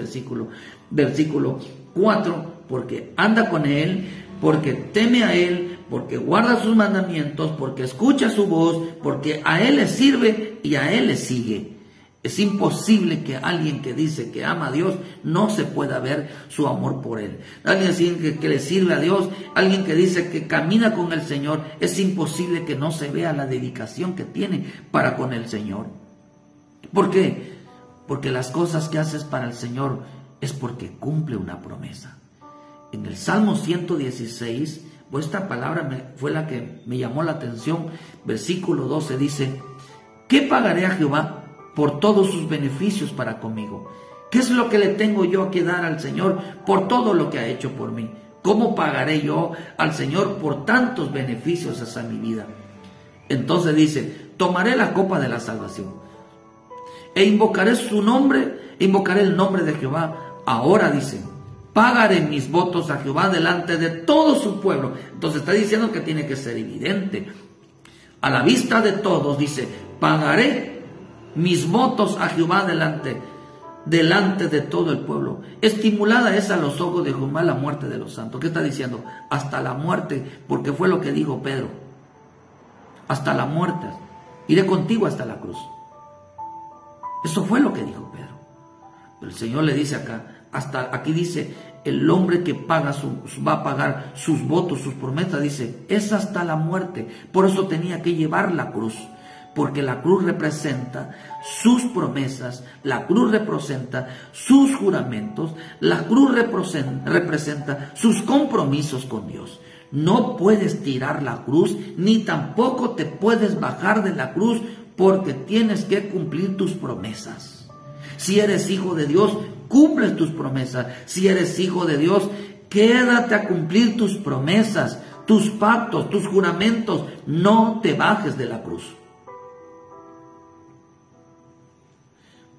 versículo 4, porque anda con Él, porque teme a Él, porque guarda sus mandamientos, porque escucha su voz, porque a Él le sirve y a Él le sigue. Es imposible que alguien que dice que ama a Dios no se pueda ver su amor por Él. Alguien que le sirve a Dios, alguien que dice que camina con el Señor, es imposible que no se vea la dedicación que tiene para con el Señor. ¿Por qué? Porque las cosas que haces para el Señor es porque cumple una promesa. En el Salmo 116, pues esta palabra fue la que me llamó la atención. Versículo 12 dice: ¿qué pagaré a Jehová por todos sus beneficios para conmigo? ¿Qué es lo que le tengo yo que dar al Señor por todo lo que ha hecho por mí? ¿Cómo pagaré yo al Señor por tantos beneficios hacia mi vida? Entonces dice: tomaré la copa de la salvación e invocaré su nombre, invocaré el nombre de Jehová. Ahora dice: pagaré mis votos a Jehová delante de todo su pueblo. Entonces está diciendo que tiene que ser evidente a la vista de todos. Dice: pagaré mis votos a Jehová delante de todo el pueblo. Estimulada es a los ojos de Jehová la muerte de los santos. ¿Qué está diciendo? Hasta la muerte, porque fue lo que dijo Pedro. Hasta la muerte. Iré contigo hasta la cruz. Eso fue lo que dijo Pedro. Pero el Señor le dice acá, hasta aquí dice, el hombre que va a pagar sus votos, sus promesas, dice, es hasta la muerte. Por eso tenía que llevar la cruz. Porque la cruz representa sus promesas, la cruz representa sus juramentos, la cruz representa sus compromisos con Dios. No puedes tirar la cruz, ni tampoco te puedes bajar de la cruz, porque tienes que cumplir tus promesas. Si eres hijo de Dios, cumple tus promesas. Si eres hijo de Dios, quédate a cumplir tus promesas, tus pactos, tus juramentos. No te bajes de la cruz.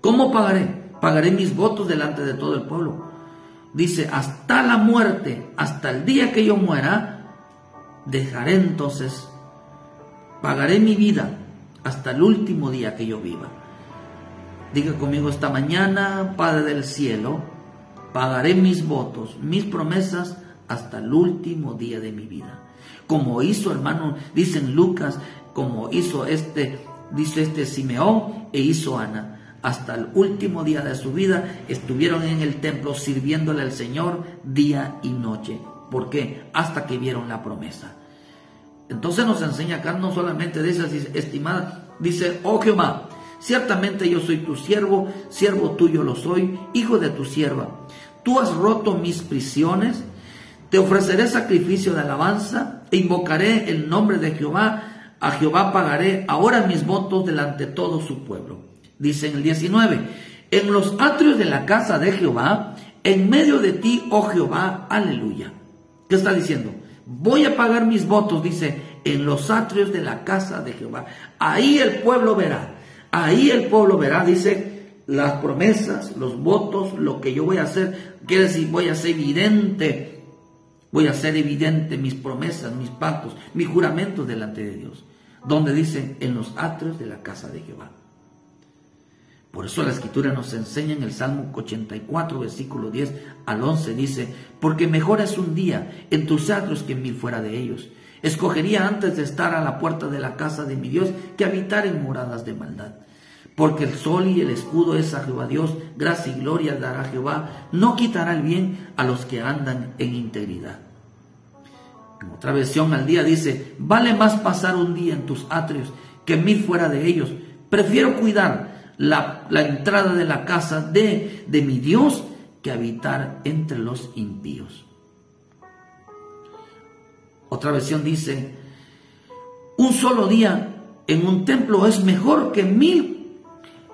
¿Cómo pagaré? Pagaré mis votos delante de todo el pueblo. Dice, hasta la muerte, hasta el día que yo muera, dejaré entonces, pagaré mi vida hasta el último día que yo viva. Diga conmigo esta mañana: Padre del cielo, pagaré mis votos, mis promesas hasta el último día de mi vida. Como hizo, hermano, dice en Lucas, como hizo dice Simeón e hizo Ana. Hasta el último día de su vida estuvieron en el templo sirviéndole al Señor día y noche. ¿Por qué? Hasta que vieron la promesa. Entonces nos enseña acá, no solamente dice, estimada, dice: oh Jehová, ciertamente yo soy tu siervo, siervo tuyo lo soy, hijo de tu sierva. Tú has roto mis prisiones, te ofreceré sacrificio de alabanza, e invocaré el nombre de Jehová. A Jehová pagaré ahora mis votos delante de todo su pueblo. Dice en el 19, en los atrios de la casa de Jehová, en medio de ti, oh Jehová, aleluya. ¿Qué está diciendo? Voy a pagar mis votos, dice, en los atrios de la casa de Jehová. Ahí el pueblo verá, dice, las promesas, los votos, lo que yo voy a hacer. Quiere decir, voy a hacer evidente mis promesas, mis pactos, mis juramentos delante de Dios. Donde dice, en los atrios de la casa de Jehová. Por eso la Escritura nos enseña en el Salmo 84, versículo 10 al 11, dice: porque mejor es un día en tus atrios que 1000 fuera de ellos. Escogería antes de estar a la puerta de la casa de mi Dios que habitar en moradas de maldad. Porque el sol y el escudo es a Jehová Dios, gracia y gloria dará Jehová, no quitará el bien a los que andan en integridad. En otra versión, al día, dice: vale más pasar un día en tus atrios que 1000 fuera de ellos. Prefiero cuidar la entrada de la casa de mi Dios que habitar entre los impíos. Otra versión dice: un solo día en un templo es mejor que 1000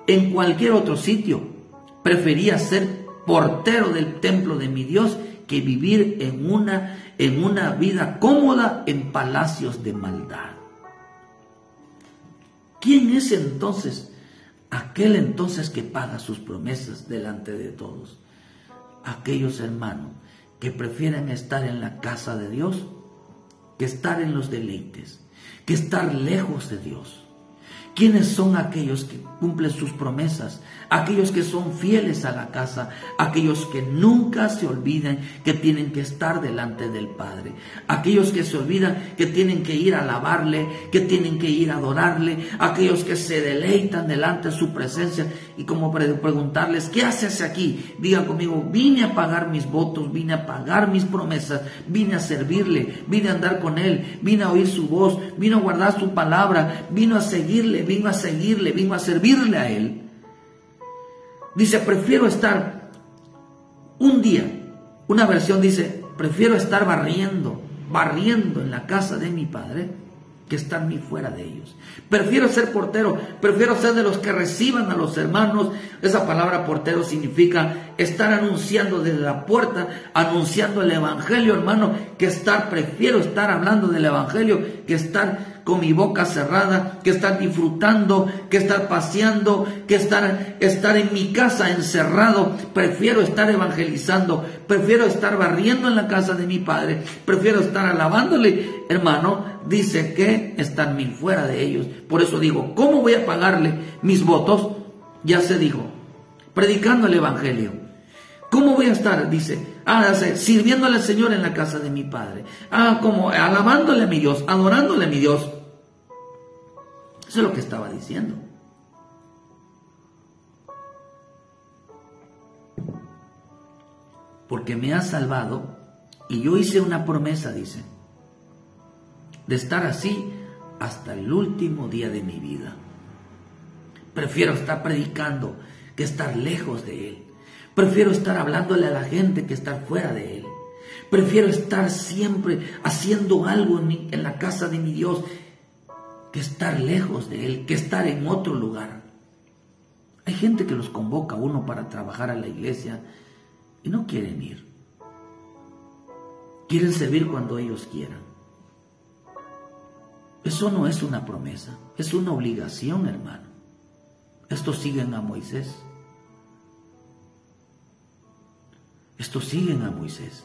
en cualquier otro sitio. Prefería ser portero del templo de mi Dios que vivir en una vida cómoda en palacios de maldad. ¿Quién es entonces aquel entonces que paga sus promesas delante de todos? Aquellos hermanos que prefieren estar en la casa de Dios que estar en los deleites, que estar lejos de Dios. ¿Quiénes son aquellos que cumplen sus promesas? Aquellos que son fieles a la casa, aquellos que nunca se olvidan que tienen que estar delante del Padre, aquellos que se olvidan que tienen que ir a alabarle, que tienen que ir a adorarle, aquellos que se deleitan delante de su presencia. Y como preguntarles: ¿qué haces aquí? Digan conmigo: vine a pagar mis votos, vine a pagar mis promesas, vine a servirle, vine a andar con él, vine a oír su voz, vine a guardar su palabra, vino a seguirle, vino a servirle a él. Dice: prefiero estar un día. Una versión dice: prefiero estar barriendo en la casa de mi Padre que estar ni fuera de ellos. Prefiero ser portero, prefiero ser de los que reciban a los hermanos. Esa palabra portero significa estar anunciando desde la puerta, anunciando el evangelio, hermano, prefiero estar hablando del evangelio que estar con mi boca cerrada, que estar disfrutando, que estar paseando, que estar en mi casa encerrado. Prefiero estar evangelizando, prefiero estar barriendo en la casa de mi Padre, prefiero estar alabándole, hermano. Dice que están 1000 fuera de ellos. Por eso digo: ¿cómo voy a pagarle mis votos? Ya se dijo, predicando el evangelio. ¿Cómo voy a estar? Dice: sirviéndole al Señor en la casa de mi Padre. Como alabándole a mi Dios, adorándole a mi Dios. Eso es lo que estaba diciendo. Porque me ha salvado y yo hice una promesa, dice, de estar así hasta el último día de mi vida. Prefiero estar predicando que estar lejos de Él. Prefiero estar hablándole a la gente que estar fuera de Él. Prefiero estar siempre haciendo algo en la casa de mi Dios que estar lejos de Él, que estar en otro lugar. Hay gente que los convoca a uno para trabajar a la iglesia y no quieren ir. Quieren servir cuando ellos quieran. Eso no es una promesa, es una obligación, hermano. Estos siguen a Moisés. Estos siguen a Moisés.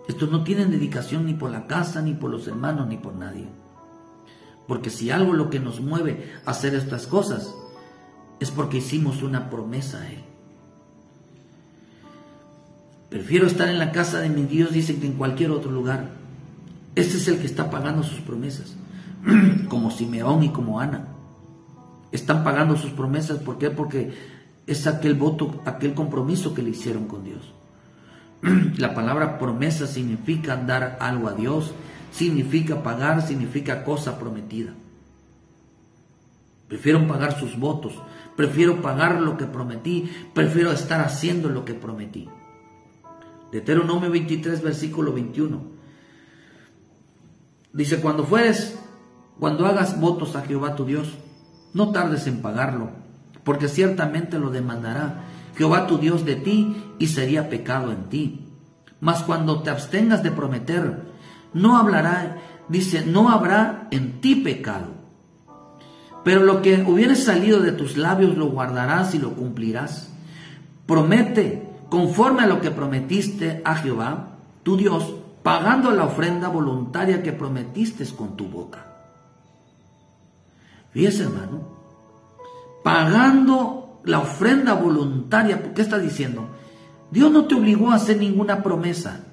Estos no tienen dedicación ni por la casa, ni por los hermanos, ni por nadie. Porque si algo lo que nos mueve a hacer estas cosas es porque hicimos una promesa a Él. Prefiero estar en la casa de mi Dios, dicen, que en cualquier otro lugar. Este es el que está pagando sus promesas. Como Simeón y como Ana. Están pagando sus promesas. ¿Por qué? Porque es aquel voto, aquel compromiso que le hicieron con Dios. La palabra promesa significa dar algo a Dios, significa pagar, significa cosa prometida. Prefiero pagar sus votos, prefiero pagar lo que prometí, prefiero estar haciendo lo que prometí. Deuteronomio 23, versículo 21. Dice: cuando hagas votos a Jehová tu Dios, no tardes en pagarlo, porque ciertamente lo demandará Jehová tu Dios de ti y sería pecado en ti. Mas cuando te abstengas de prometer, no habrá en ti pecado. Pero lo que hubiere salido de tus labios lo guardarás y lo cumplirás. Promete conforme a lo que prometiste a Jehová tu Dios, pagando la ofrenda voluntaria que prometiste con tu boca. Fíjese, hermano, pagando la ofrenda voluntaria. ¿Qué está diciendo? Dios no te obligó a hacer ninguna promesa.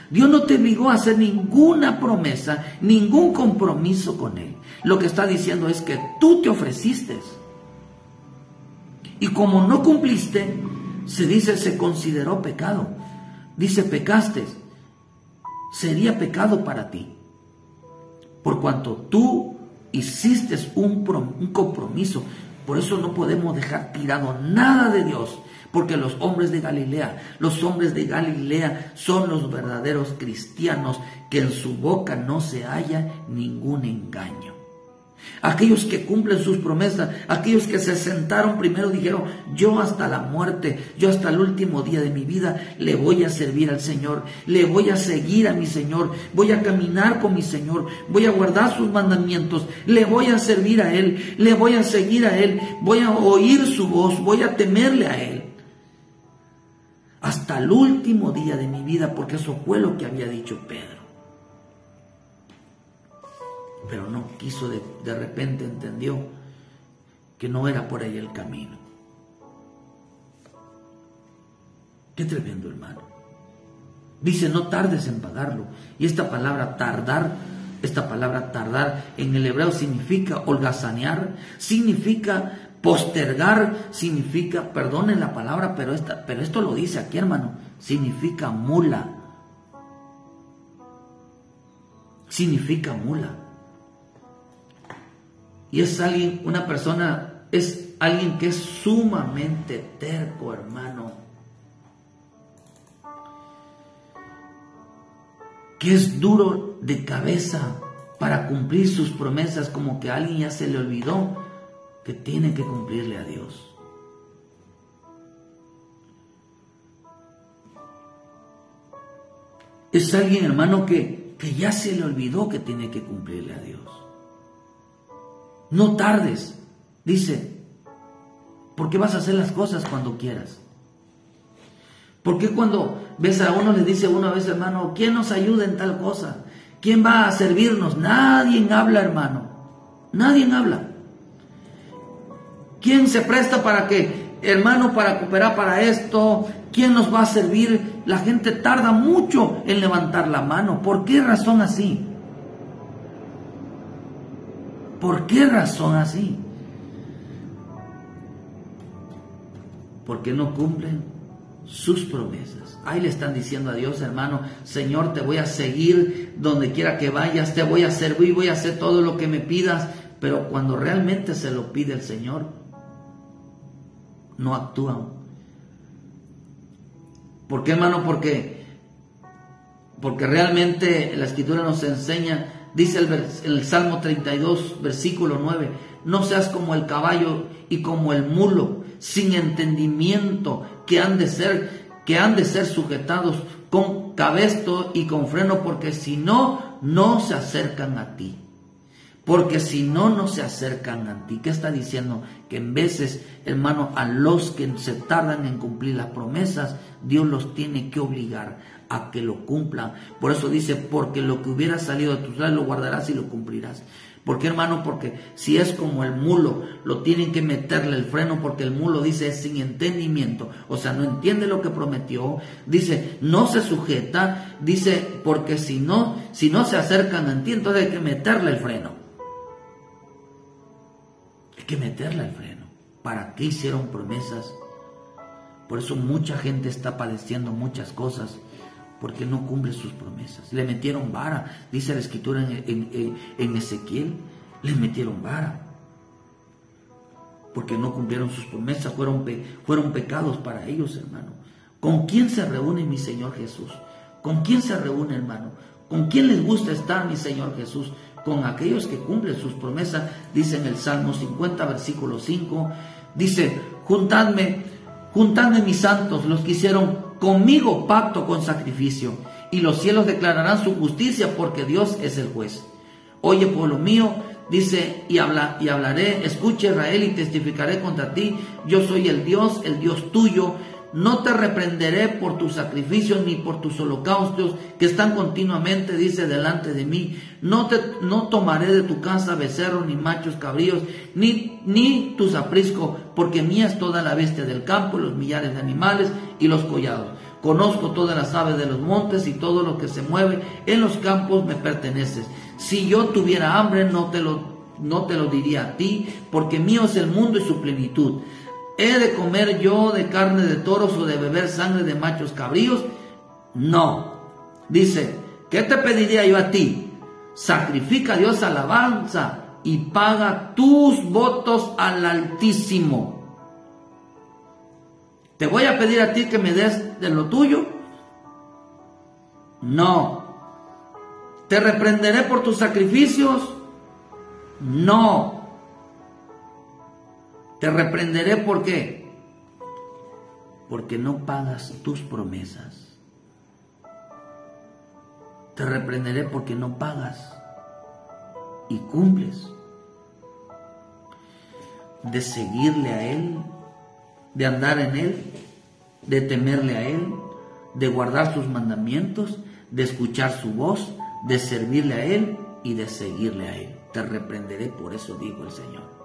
Dios no te obligó a hacer ninguna promesa, ningún compromiso con Él. Lo que está diciendo es que tú te ofreciste. Y como no cumpliste, se consideró pecado. Dice, pecaste. sería pecado para ti, por cuanto tú hiciste un compromiso. Por eso no podemos dejar tirado nada de Dios, porque los hombres de Galilea son los verdaderos cristianos, que en su boca no se halla ningún engaño. Aquellos que cumplen sus promesas, aquellos que se sentaron primero, dijeron: yo hasta la muerte, yo hasta el último día de mi vida le voy a servir al Señor, le voy a seguir a mi Señor, voy a caminar con mi Señor, voy a guardar sus mandamientos, le voy a servir a Él, le voy a seguir a Él, voy a oír su voz, voy a temerle a Él hasta el último día de mi vida, porque eso fue lo que había dicho Pedro. Pero no quiso, de repente entendió que no era por ahí el camino. Qué tremendo, hermano. Dice: no tardes en pagarlo. Y esta palabra tardar en el hebreo significa holgazanear, significa postergar, significa, perdonen la palabra, pero esto lo dice aquí, hermano, significa mula. Significa mula. Y es alguien que es sumamente terco, hermano. Que es duro de cabeza para cumplir sus promesas, como que a alguien ya se le olvidó que tiene que cumplirle a Dios. Es alguien, hermano, que ya se le olvidó que tiene que cumplirle a Dios. No tardes, dice, porque vas a hacer las cosas cuando quieras. Porque cuando ves a uno, le dice uno a veces: hermano, ¿quién nos ayuda en tal cosa? ¿Quién va a servirnos? Nadie habla, hermano. Nadie habla. ¿Quién se presta para que, hermano, para cooperar para esto? ¿Quién nos va a servir? La gente tarda mucho en levantar la mano. ¿Por qué razón así? ¿Por qué razón así? Porque no cumplen sus promesas. Ahí le están diciendo a Dios: hermano, Señor, te voy a seguir donde quiera que vayas, te voy a servir, voy a hacer todo lo que me pidas. Pero cuando realmente se lo pide el Señor, no actúan. ¿Por qué, hermano? Porque realmente la Escritura nos enseña. Dice el Salmo 32, versículo 9: no seas como el caballo y como el mulo, sin entendimiento, que han de ser sujetados con cabestro y con freno, porque si no, no se acercan a ti. Porque si no, no se acercan a ti. ¿Qué está diciendo? Que en veces, hermano, a los que se tardan en cumplir las promesas, Dios los tiene que obligar a que lo cumplan. Por eso dice: porque lo que hubiera salido de tus labios lo guardarás y lo cumplirás. ¿Por qué, hermano? Porque si es como el mulo, lo tienen que meterle el freno, porque el mulo, dice, es sin entendimiento. O sea, no entiende lo que prometió. Dice, no se sujeta. Dice, porque si no se acercan a ti, entonces hay que meterle el freno. Hay que meterle el freno. ¿Para qué hicieron promesas? Por eso mucha gente está padeciendo muchas cosas, porque no cumple sus promesas. Le metieron vara, dice la Escritura en Ezequiel, le metieron vara, porque no cumplieron sus promesas, fueron pecados para ellos, hermano. ¿Con quién se reúne mi Señor Jesús? ¿Con quién se reúne, hermano? ¿Con quién les gusta estar mi Señor Jesús? Con aquellos que cumplen sus promesas. Dice en el Salmo 50, versículo 5, dice: juntadme mis santos, los que hicieron conmigo pacto con sacrificio, y los cielos declararán su justicia, porque Dios es el juez. Oye, pueblo mío, dice, y hablaré, escucha, Israel, y testificaré contra ti: yo soy el Dios tuyo. No te reprenderé por tus sacrificios ni por tus holocaustos que están continuamente, dice, delante de mí. No tomaré de tu casa becerros ni machos cabríos, ni tus apriscos, porque mía es toda la bestia del campo, los millares de animales y los collados. Conozco todas las aves de los montes, y todo lo que se mueve en los campos me pertenece. Si yo tuviera hambre, no te lo diría a ti, porque mío es el mundo y su plenitud. ¿He de comer yo de carne de toros o de beber sangre de machos cabríos? No. Dice, ¿Qué te pediría yo a ti? Sacrifica a Dios alabanza y paga tus votos al Altísimo. ¿Te voy a pedir a ti que me des de lo tuyo? No. ¿Te reprenderé por tus sacrificios? No. ¿Te reprenderé por qué? Porque no pagas tus promesas. Te reprenderé porque no pagas y cumples. De seguirle a Él, de andar en Él, de temerle a Él, de guardar sus mandamientos, de escuchar su voz, de servirle a Él y de seguirle a Él. Te reprenderé por eso, dijo el Señor.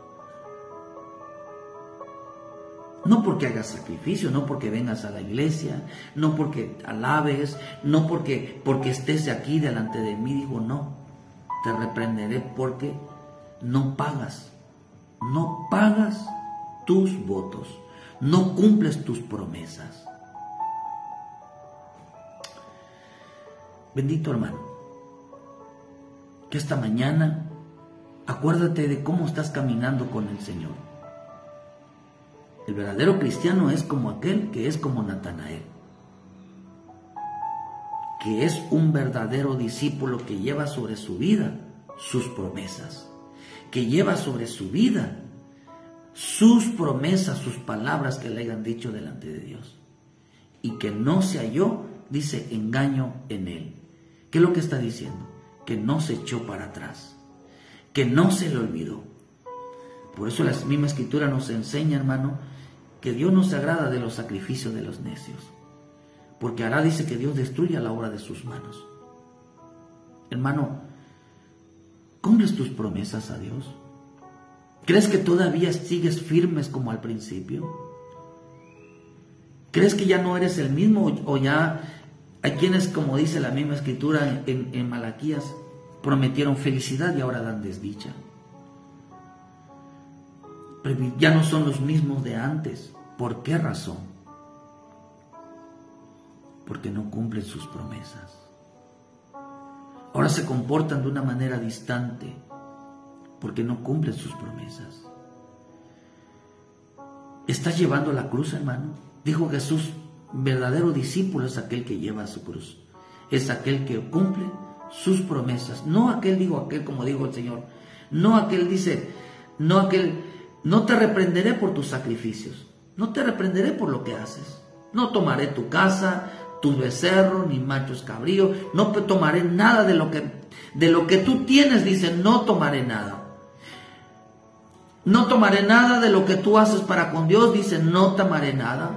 No porque hagas sacrificio, no porque vengas a la iglesia, no porque alabes, no porque estés aquí delante de mí, digo, no. Te reprenderé porque no pagas tus votos, no cumples tus promesas. Bendito hermano, que esta mañana acuérdate de cómo estás caminando con el Señor. El verdadero cristiano es como aquel que es como Natanael, que es un verdadero discípulo que lleva sobre su vida sus promesas, que lleva sobre su vida sus promesas, sus palabras que le hayan dicho delante de Dios, y que no se halló, dice, engaño en él. ¿Qué es lo que está diciendo? Que no se echó para atrás, que no se le olvidó. Por eso la misma Escritura nos enseña, hermano, que Dios no se agrada de los sacrificios de los necios, porque hará, dice, que Dios destruya la obra de sus manos. Hermano, ¿cumples tus promesas a Dios? ¿Crees que todavía sigues firmes como al principio? ¿Crees que ya no eres el mismo o ya hay quienes, como dice la misma Escritura en Malaquías, prometieron felicidad y ahora dan desdicha? Pero ya no son los mismos de antes. ¿Por qué razón? Porque no cumplen sus promesas. Ahora se comportan de una manera distante porque no cumplen sus promesas. ¿Estás llevando la cruz, hermano? Dijo Jesús, verdadero discípulo es aquel que lleva su cruz. Es aquel que cumple sus promesas. No aquel, como dijo el Señor. No aquel dice, no te reprenderé por tus sacrificios. No te reprenderé por lo que haces. No tomaré tu casa, tus becerros, ni machos cabríos. No tomaré nada de lo que tú tienes, dice, no tomaré nada. No tomaré nada de lo que tú haces para con Dios, dice, no tomaré nada.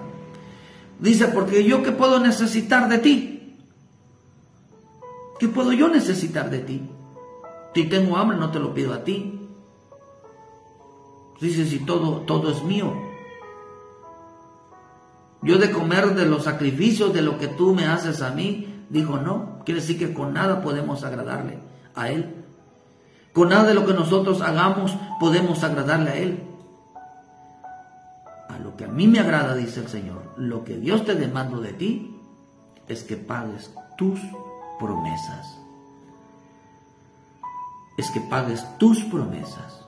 Dice, porque yo ¿qué puedo necesitar de ti? ¿Qué puedo yo necesitar de ti? Si tengo hambre, no te lo pido a ti. Dice, si todo es mío. Yo de comer de los sacrificios, de lo que tú me haces a mí, dijo, no. Quiere decir que con nada podemos agradarle a Él. Con nada de lo que nosotros hagamos podemos agradarle a Él. A lo que a mí me agrada, dice el Señor, lo que Dios te demanda de ti es que pagues tus promesas. Es que pagues tus promesas.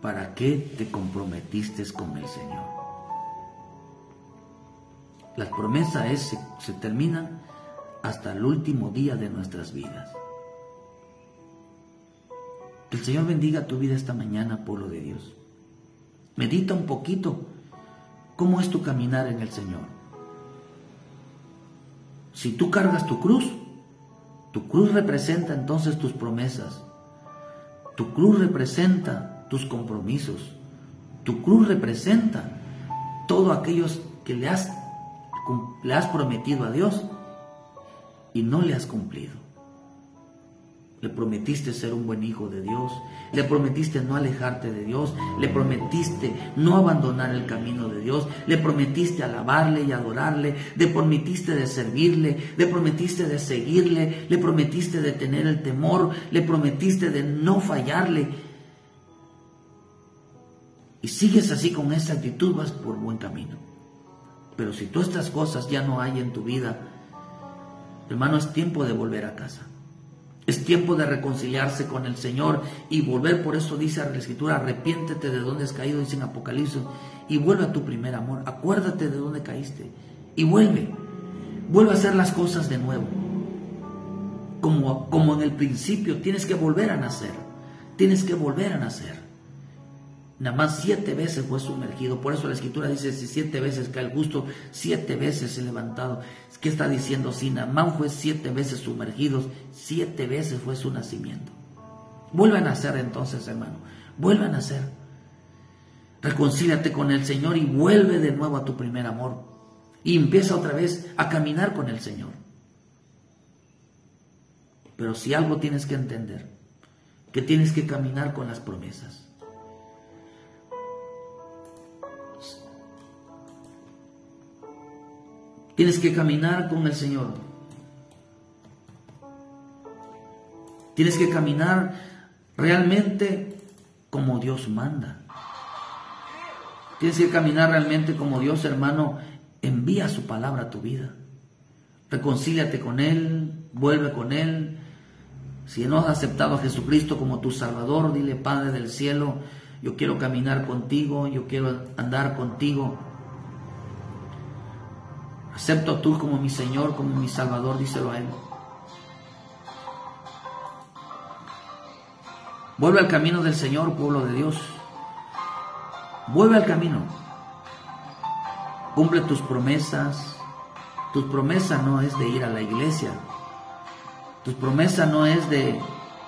¿Para qué te comprometiste con el Señor? Las promesas se terminan hasta el último día de nuestras vidas. Que el Señor bendiga tu vida esta mañana, pueblo de Dios. Medita un poquito cómo es tu caminar en el Señor. Si tú cargas tu cruz representa entonces tus promesas. Tu cruz representa tus compromisos. Tu cruz representa todo aquellos que le has prometido a Dios y no le has cumplido. Le prometiste ser un buen hijo de Dios, le prometiste no alejarte de Dios, le prometiste no abandonar el camino de Dios, le prometiste alabarle y adorarle, le prometiste de servirle, le prometiste de seguirle, le prometiste de tener el temor, le prometiste de no fallarle. Y sigues así con esa actitud, vas por buen camino. Pero si todas estas cosas ya no hay en tu vida, Hermano, es tiempo de volver a casa. Es tiempo de reconciliarse con el Señor y volver. Por eso dice la Escritura, arrepiéntete de donde has caído, dice en Apocalipsis, y vuelve a tu primer amor. Acuérdate de donde caíste y vuelve a hacer las cosas de nuevo. Como en el principio, tienes que volver a nacer. Tienes que volver a nacer. Nada más 7 veces fue sumergido. Por eso la Escritura dice, si 7 veces cae el justo, 7 veces se levantado. ¿Qué está diciendo? Si Naamán fue 7 veces sumergido, 7 veces fue su nacimiento. Vuelve a nacer entonces, hermano. Vuelve a nacer. Reconcíliate con el Señor y vuelve de nuevo a tu primer amor. Y empieza otra vez a caminar con el Señor. Pero si algo tienes que entender, que tienes que caminar con las promesas. Tienes que caminar con el Señor. Tienes que caminar realmente como Dios manda. Tienes que caminar realmente como Dios, hermano, envía su palabra a tu vida. Reconcíliate con Él, vuelve con Él. Si no has aceptado a Jesucristo como tu Salvador, dile: Padre del cielo, yo quiero caminar contigo, yo quiero andar contigo. Acepto a tú como mi Señor, como mi Salvador, díselo a Él. Vuelve al camino del Señor, pueblo de Dios. Vuelve al camino. Cumple tus promesas. Tu promesa no es de ir a la iglesia. Tu promesa no es de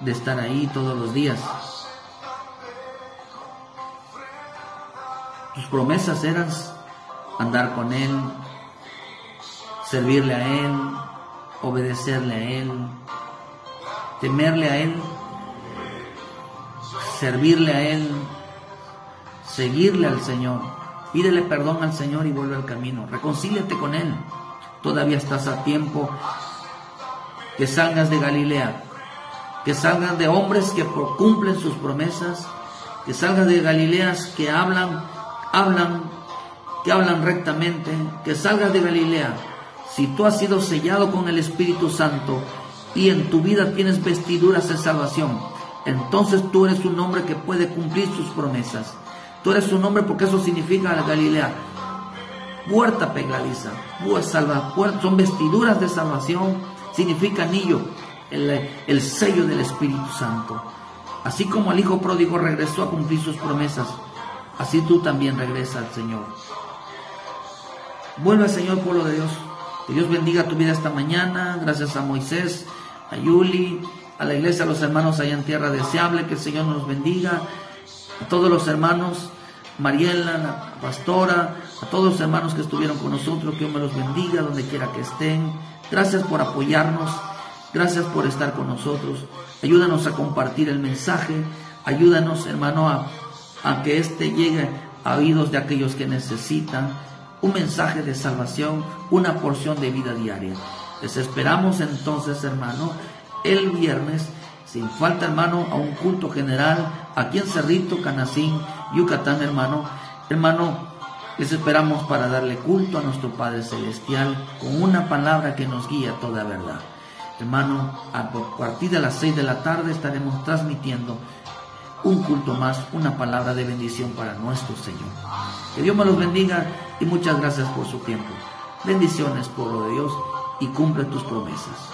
estar ahí todos los días. Tus promesas eran andar con Él, servirle a Él, obedecerle a Él, temerle a Él, servirle a Él, seguirle al Señor. Pídele perdón al Señor y vuelve al camino. Reconcíliate con Él. Todavía estás a tiempo. Que salgas de Galilea, que salgas de hombres que cumplen sus promesas, que salgas de Galileas que hablan rectamente, que salgas de Galilea. Si tú has sido sellado con el Espíritu Santo y en tu vida tienes vestiduras de salvación, entonces tú eres un hombre que puede cumplir sus promesas. Tú eres un hombre, porque eso significa la Galilea, puerta pegadiza, son vestiduras de salvación. Significa anillo, el sello del Espíritu Santo. Así como el hijo pródigo regresó a cumplir sus promesas, así tú también regresa al Señor. Vuelve al Señor, pueblo de Dios. Que Dios bendiga tu vida esta mañana. Gracias a Moisés, a Yuli, a la iglesia, a los hermanos allá en Tierra Deseable. Que el Señor nos bendiga. A todos los hermanos, Mariela, la pastora, a todos los hermanos que estuvieron con nosotros, que Dios me los bendiga donde quiera que estén. Gracias por apoyarnos, gracias por estar con nosotros. Ayúdanos a compartir el mensaje, ayúdanos, hermano, a que llegue a oídos de aquellos que necesitan un mensaje de salvación, una porción de vida diaria. Les esperamos entonces, hermano, el viernes, sin falta, hermano, a un culto general aquí en Cerrito, Canacín, Yucatán, hermano. Les esperamos para darle culto a nuestro Padre Celestial con una palabra que nos guía a toda verdad. Hermano, a partir de las 6 de la tarde estaremos transmitiendo un culto más, una palabra de bendición para nuestro Señor. Que Dios me los bendiga y muchas gracias por su tiempo. Bendiciones, pueblo de Dios, y cumple tus promesas.